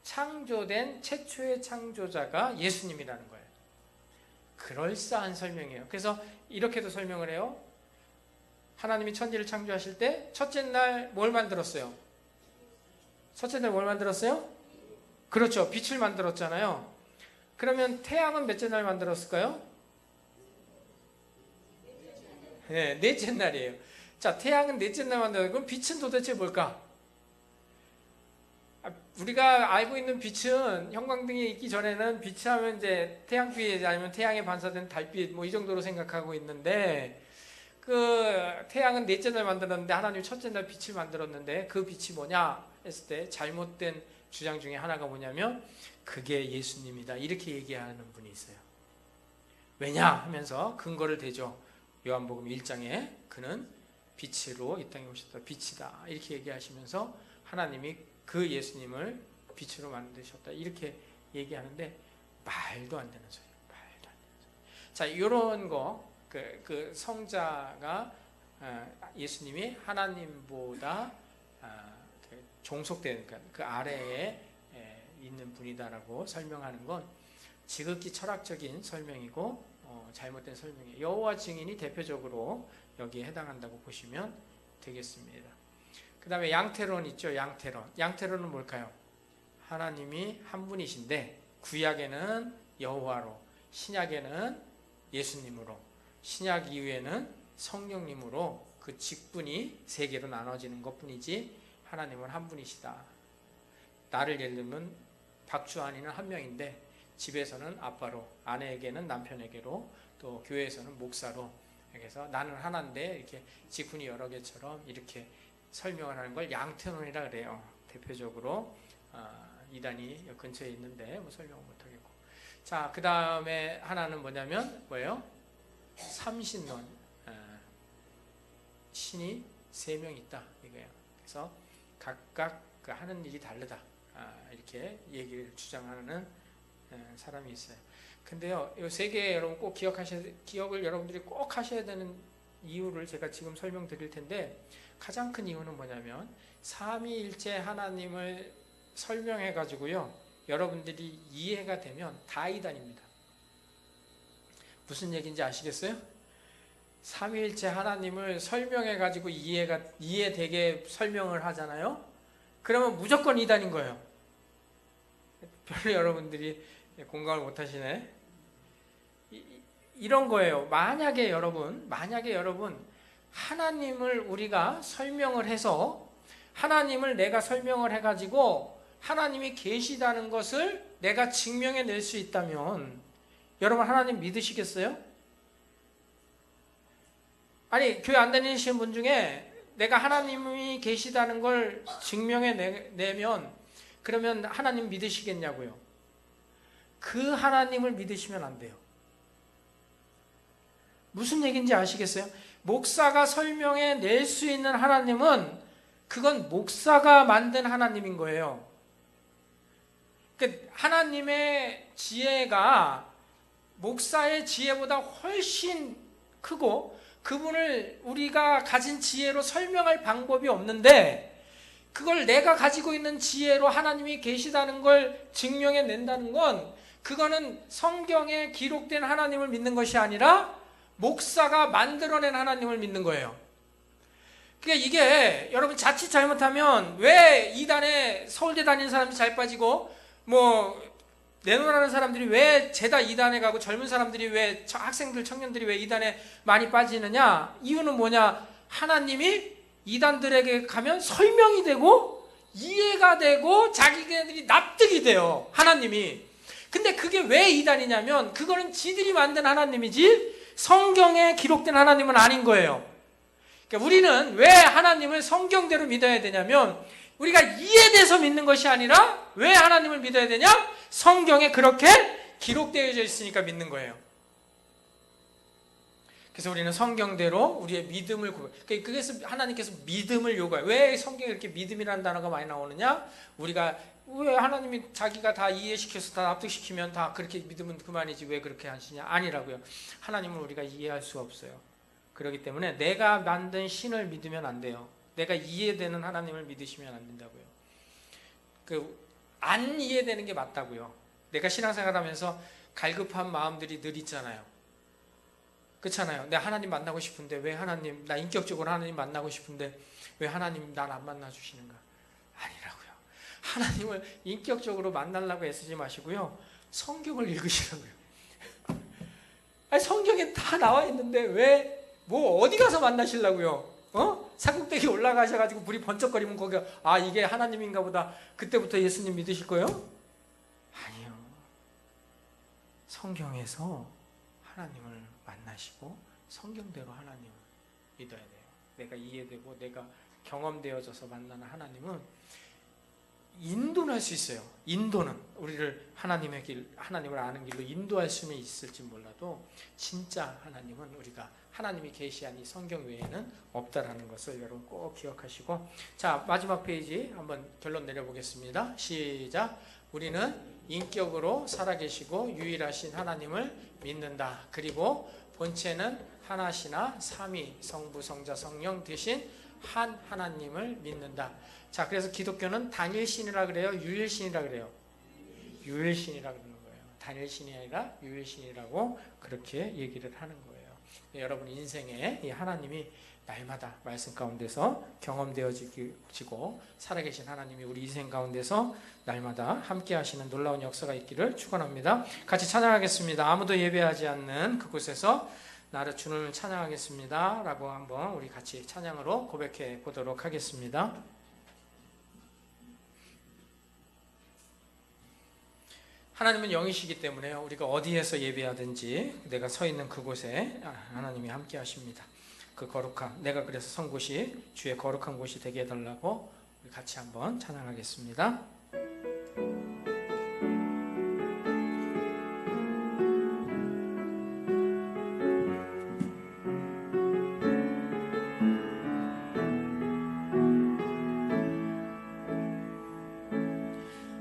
창조된 최초의 창조자가 예수님이라는 거예요. 그럴싸한 설명이에요. 그래서 이렇게도 설명을 해요. 하나님이 천지를 창조하실 때 첫째 날 뭘 만들었어요? 첫째 날 뭘 만들었어요? 그렇죠. 빛을 만들었잖아요. 그러면 태양은 몇째 날 만들었을까요? 네, 넷째 날이에요. 자, 태양은 넷째 날 만들었어요. 그럼 빛은 도대체 뭘까? 우리가 알고 있는 빛은 형광등이 있기 전에는 빛이 하면 이제 태양빛 아니면 태양에 반사된 달빛 뭐 이 정도로 생각하고 있는데 그 태양은 넷째 날 만들었는데 하나님이 첫째 날 빛을 만들었는데 그 빛이 뭐냐 했을 때 잘못된 주장 중에 하나가 뭐냐면 그게 예수님이다 이렇게 얘기하는 분이 있어요. 왜냐 하면서 근거를 대죠. 요한복음 1장에 그는 빛으로 이 땅에 오셨다. 빛이다. 이렇게 얘기하시면서 하나님이 그 예수님을 빛으로 만드셨다. 이렇게 얘기하는데 말도 안 되는 소리예요. 말도 안 되는 소리. 자, 이런 거 그 성자가 예수님이 하나님보다 종속된 그 아래에 있는 분이다라고 설명하는 건 지극히 철학적인 설명이고 잘못된 설명이에요. 여호와 증인이 대표적으로 여기에 해당한다고 보시면 되겠습니다. 그 다음에 양태론 있죠. 양태론은 뭘까요? 하나님이 한 분이신데 구약에는 여호와로, 신약에는 예수님으로, 신약 이후에는 성령님으로 그 직분이 세 개로 나눠지는 것뿐이지 하나님은 한 분이시다. 나를 예를 들면 박주환이는 한 명인데 집에서는 아빠로, 아내에게는 남편에게로, 또 교회에서는 목사로, 그래서 나는 하나인데 이렇게 직분이 여러 개처럼 이렇게 설명을 하는 걸 양태론이라 그래요. 대표적으로 이단이 근처에 있는데 뭐 설명을 못하겠고. 자, 그 다음에 하나는 뭐냐면 뭐예요? 삼신론. 신이 세 명 있다 이거예요. 그래서 각각 그 하는 일이 다르다. 이렇게 얘기를 주장하는 사람이 있어요. 근데요, 이 세 개 여러분 꼭 기억을 여러분들이 꼭 하셔야 되는 이유를 제가 지금 설명드릴 텐데 가장 큰 이유는 뭐냐면 삼위일체 하나님을 설명해 가지고요 여러분들이 이해가 되면 다 이단입니다. 무슨 얘기인지 아시겠어요? 삼위일체 하나님을 설명해 가지고 이해되게 설명을 하잖아요. 그러면 무조건 이단인 거예요. 별로 여러분들이 공감을 못 하시네. 이런 거예요. 만약에 여러분 하나님을 우리가 설명을 해서 하나님을 내가 설명을 해가지고 하나님이 계시다는 것을 내가 증명해 낼 수 있다면 여러분 하나님 믿으시겠어요? 아니 교회 안 다니시는 분 중에 내가 하나님이 계시다는 걸 증명해 내면 그러면 하나님 믿으시겠냐고요? 그 하나님을 믿으시면 안 돼요. 무슨 얘기인지 아시겠어요? 목사가 설명해 낼 수 있는 하나님은 그건 목사가 만든 하나님인 거예요. 그러니까 하나님의 지혜가 목사의 지혜보다 훨씬 크고 그분을 우리가 가진 지혜로 설명할 방법이 없는데 그걸 내가 가지고 있는 지혜로 하나님이 계시다는 걸 증명해 낸다는 건 그거는 성경에 기록된 하나님을 믿는 것이 아니라 목사가 만들어낸 하나님을 믿는 거예요. 그러니까 이게 여러분 자칫 잘못하면 왜 이단에 서울대 다니는 사람이 잘 빠지고 뭐 내놓으라는 사람들이 왜 제다 이단에 가고 젊은 사람들이 왜 학생들 청년들이 왜 이단에 많이 빠지느냐? 이유는 뭐냐? 하나님이 이단들에게 가면 설명이 되고 이해가 되고 자기네들이 납득이 돼요. 하나님이. 근데 그게 왜 이단이냐면 그거는 지들이 만든 하나님이지 성경에 기록된 하나님은 아닌 거예요. 그러니까 우리는 왜 하나님을 성경대로 믿어야 되냐면 우리가 이해돼서 믿는 것이 아니라 왜 하나님을 믿어야 되냐? 성경에 그렇게 기록되어져 있으니까 믿는 거예요. 그래서 우리는 성경대로 우리의 믿음을 그래서 하나님께서 믿음을 요구해요. 왜 성경에 이렇게 믿음이라는 단어가 많이 나오느냐? 우리가 왜 하나님이 자기가 다 이해시켜서 다 납득시키면 다 그렇게 믿으면 그만이지 왜 그렇게 하시냐? 아니라고요. 하나님을 우리가 이해할 수가 없어요. 그렇기 때문에 내가 만든 신을 믿으면 안 돼요. 내가 이해되는 하나님을 믿으시면 안 된다고요. 안 이해되는 게 맞다고요. 내가 신앙생활하면서 갈급한 마음들이 늘 있잖아요. 그렇잖아요. 내가 하나님 만나고 싶은데 왜 하나님, 나 인격적으로 하나님 만나고 싶은데 왜 하나님 날 안 만나주시는가? 아니라고요. 하나님을 인격적으로 만나려고 애쓰지 마시고요. 성경을 읽으시라고요. 아니, 성경에 다 나와 있는데 왜 뭐 어디 가서 만나시려고요? 산꼭대기 올라가셔가지고 불이 번쩍거리면 거기가 이게 하나님인가 보다. 그때부터 예수님 믿으실 거예요? 아니요. 성경에서 하나님을 만나시고 성경대로 하나님을 믿어야 돼요. 내가 이해되고 내가 경험되어져서 만나는 하나님은 인도할 수 있어요. 인도는 우리를 하나님의 길, 하나님을 아는 길로 인도할 수는 있을지 몰라도 진짜 하나님은 우리가 하나님이 계시한 이 성경 외에는 없다라는 것을 여러분 꼭 기억하시고, 자 마지막 페이지 한번 결론 내려보겠습니다. 시작. 우리는 인격으로 살아계시고 유일하신 하나님을 믿는다. 그리고 본체는 하나시나 삼위 성부 성자 성령 되신 한 하나님을 믿는다. 자, 그래서 기독교는 단일신이라 그래요? 유일신이라 그래요? 유일신이라 그러는 거예요. 단일신이 아니라 유일신이라고 그렇게 얘기를 하는 거예요. 여러분 인생에 이 하나님이 날마다 말씀 가운데서 경험되어지고 살아계신 하나님이 우리 인생 가운데서 날마다 함께 하시는 놀라운 역사가 있기를 축원합니다. 같이 찬양하겠습니다. 아무도 예배하지 않는 그곳에서 나를 주님을 찬양하겠습니다 라고 한번 우리 같이 찬양으로 고백해 보도록 하겠습니다. 하나님은 영이시기 때문에 우리가 어디에서 예배하든지 내가 서 있는 그곳에 하나님이 함께 하십니다. 그 거룩한, 내가 그래서 선 곳이 주의 거룩한 곳이 되게 해달라고 우리 같이 한번 찬양하겠습니다.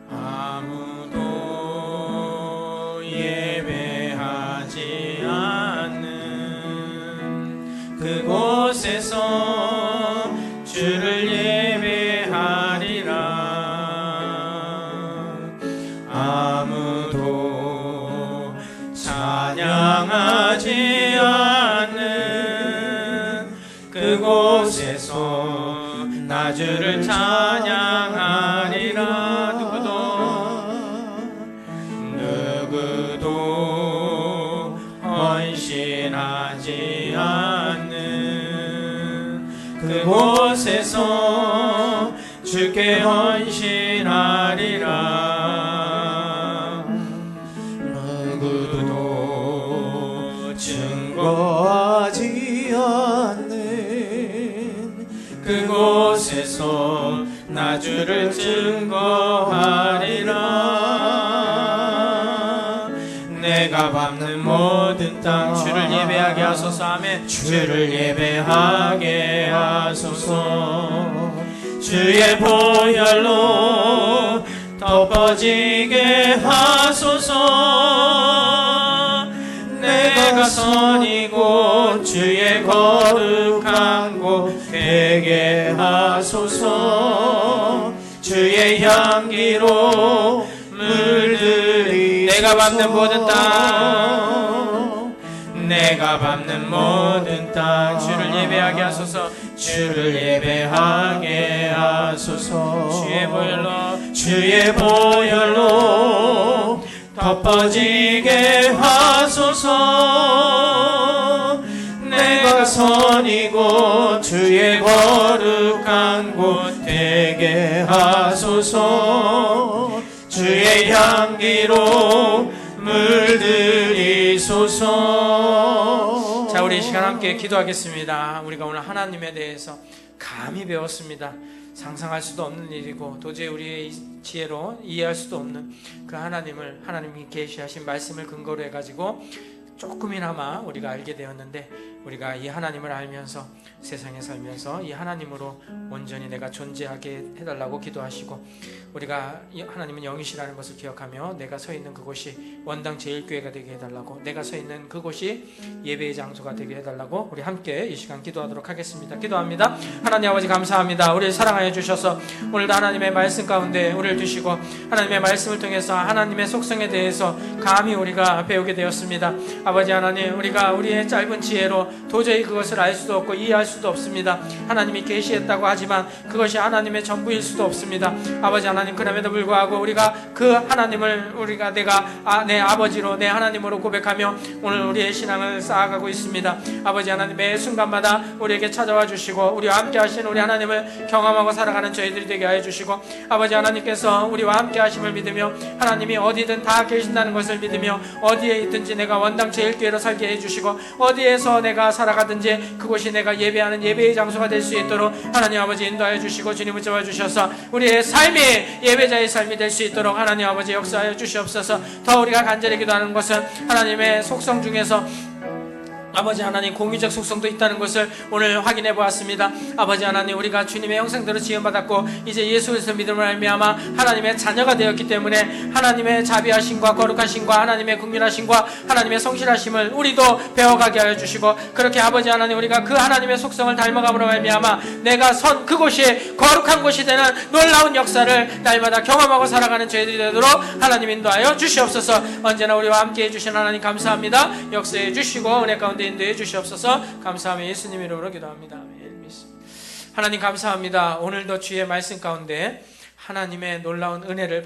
아무도 예배하지 않는 그곳에서 주를 예배하리라. 아무도 찬양하지 않는 그곳에서 나 주를 찬양하리라. 누구도 헌신하지 않는 그곳에서 주께 헌신하리라. 누구도 증거하지 않는 그곳에서 나 주를 증거하리라. 내가 밟는 모든 땅 주를 예배하게 하소서. 아멘. 주를 예배하게 하소서. 주의 보혈로 덮어지게 하소서. 내가 선이고 주의 거룩한 곳 되게 하소서. 주의 향기로 물들이 내가 밟는 모든 땅, 내가 밟는 모든 땅 주를 예배하게 하소서. 주를 예배하게 하소서. 주의 보혈로 덮어지게 하소서. 내가 선이고 주의 거룩한 곳 되게 하소서. 주의 향기로 물들이소서. 자, 우리 이 시간 함께 기도하겠습니다. 우리가 오늘 하나님에 대해서 감히 배웠습니다. 상상할 수도 없는 일이고 도저히 우리의 지혜로 이해할 수도 없는 그 하나님을, 하나님이 계시하신 말씀을 근거로 해가지고 조금이나마 우리가 알게 되었는데, 우리가 이 하나님을 알면서 세상에 살면서 이 하나님으로 온전히 내가 존재하게 해달라고 기도하시고, 우리가 하나님은 영이시라는 것을 기억하며 내가 서 있는 그곳이 원당 제일교회가 되게 해달라고, 내가 서 있는 그곳이 예배의 장소가 되게 해달라고 우리 함께 이 시간 기도하도록 하겠습니다. 기도합니다. 하나님 아버지 감사합니다. 우리를 사랑하여 주셔서 오늘도 하나님의 말씀 가운데 우리를 두시고 하나님의 말씀을 통해서 하나님의 속성에 대해서 감히 우리가 배우게 되었습니다. 아버지 하나님, 우리가 우리의 짧은 지혜로 도저히 그것을 알 수도 없고 이해할 수도 없습니다. 하나님이 계시했다고 하지만 그것이 하나님의 전부일 수도 없습니다. 아버지 하나님, 그럼에도 불구하고 우리가 그 하나님을 우리가 내가 내 아버지로, 내 하나님으로 고백하며 오늘 우리의 신앙을 쌓아가고 있습니다. 아버지 하나님, 매 순간마다 우리에게 찾아와 주시고 우리와 함께 하신 우리 하나님을 경험하고 살아가는 저희들이 되게 하여 주시고, 아버지 하나님께서 우리와 함께 하심을 믿으며 하나님이 어디든 다 계신다는 것을 믿으며 어디에 있든지 내가 원당 제일교회로 살게 해주시고 어디에서 내가 내가 살아가든지 그곳이 내가 예배하는 예배의 장소가 될 수 있도록 하나님 아버지 인도하여 주시고 주님 붙잡아 주셔서 우리의 삶이 예배자의 삶이 될 수 있도록 하나님 아버지 역사하여 주시옵소서. 더 우리가 간절히 기도하는 것은 하나님의 속성 중에서 아버지 하나님 공유적 속성도 있다는 것을 오늘 확인해 보았습니다. 아버지 하나님 우리가 주님의 형상대로 지음받았고 이제 예수 그리스도 믿음을 알미암아 하나님의 자녀가 되었기 때문에 하나님의 자비하심과 거룩하심과 하나님의 국률하심과 하나님의 성실하심을 우리도 배워가게 하여 주시고 그렇게 아버지 하나님 우리가 그 하나님의 속성을 닮아감으로 말미암아 내가 선 그곳이 거룩한 곳이 되는 놀라운 역사를 날마다 경험하고 살아가는 저희들이 되도록 하나님 인도하여 주시옵소서. 언제나 우리와 함께 해주신 하나님 감사합니다. 역사해 주시고 은혜 가운데 인도해 주시옵소서. 감사하며 예수님 이름으로 기도합니다. 아멘. 믿습니다. 하나님 감사합니다. 오늘도 주의 말씀 가운데 하나님의 놀라운 은혜를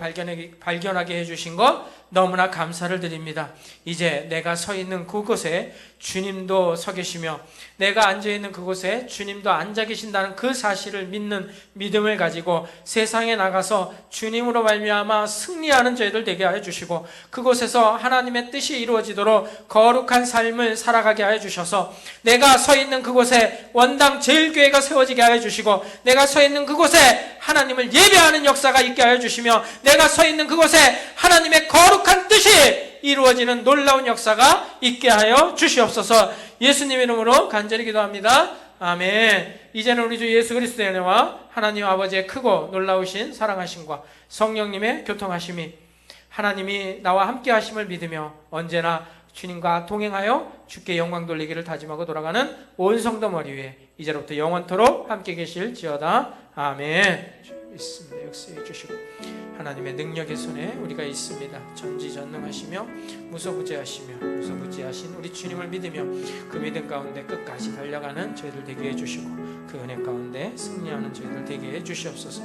발견하게 해주신 것 너무나 감사를 드립니다. 이제 내가 서 있는 그곳에 주님도 서 계시며 내가 앉아있는 그곳에 주님도 앉아 계신다는 그 사실을 믿는 믿음을 가지고 세상에 나가서 주님으로 말미암아 승리하는 저희들 되게 하여 주시고 그곳에서 하나님의 뜻이 이루어지도록 거룩한 삶을 살아가게 하여 주셔서 내가 서 있는 그곳에 원당 제일교회가 세워지게 하여 주시고 내가 서 있는 그곳에 하나님을 예배하는 역사가 있게 하여 주시며 내가 서 있는 그곳에 하나님의 거룩한 뜻이 이루어지는 놀라운 역사가 있게 하여 주시옵소서. 예수님 이름으로 간절히 기도합니다. 아멘. 이제는 우리 주 예수 그리스도의 은혜와 하나님 아버지의 크고 놀라우신 사랑하심과 성령님의 교통하심이 하나님이 나와 함께 하심을 믿으며 언제나 주님과 동행하여 주께 영광 돌리기를 다짐하고 돌아가는 온 성도 머리 위에 이제로부터 영원토록 함께 계실지어다. 아멘. 있습니다. 역사해 주시고 하나님의 능력의 손에 우리가 있습니다. 전지전능하시며 무소부재하신 우리 주님을 믿으며 그 믿음 가운데 끝까지 달려가는 저희들 되게 해주시고 그 은혜 가운데 승리하는 저희들 되게 해주시옵소서.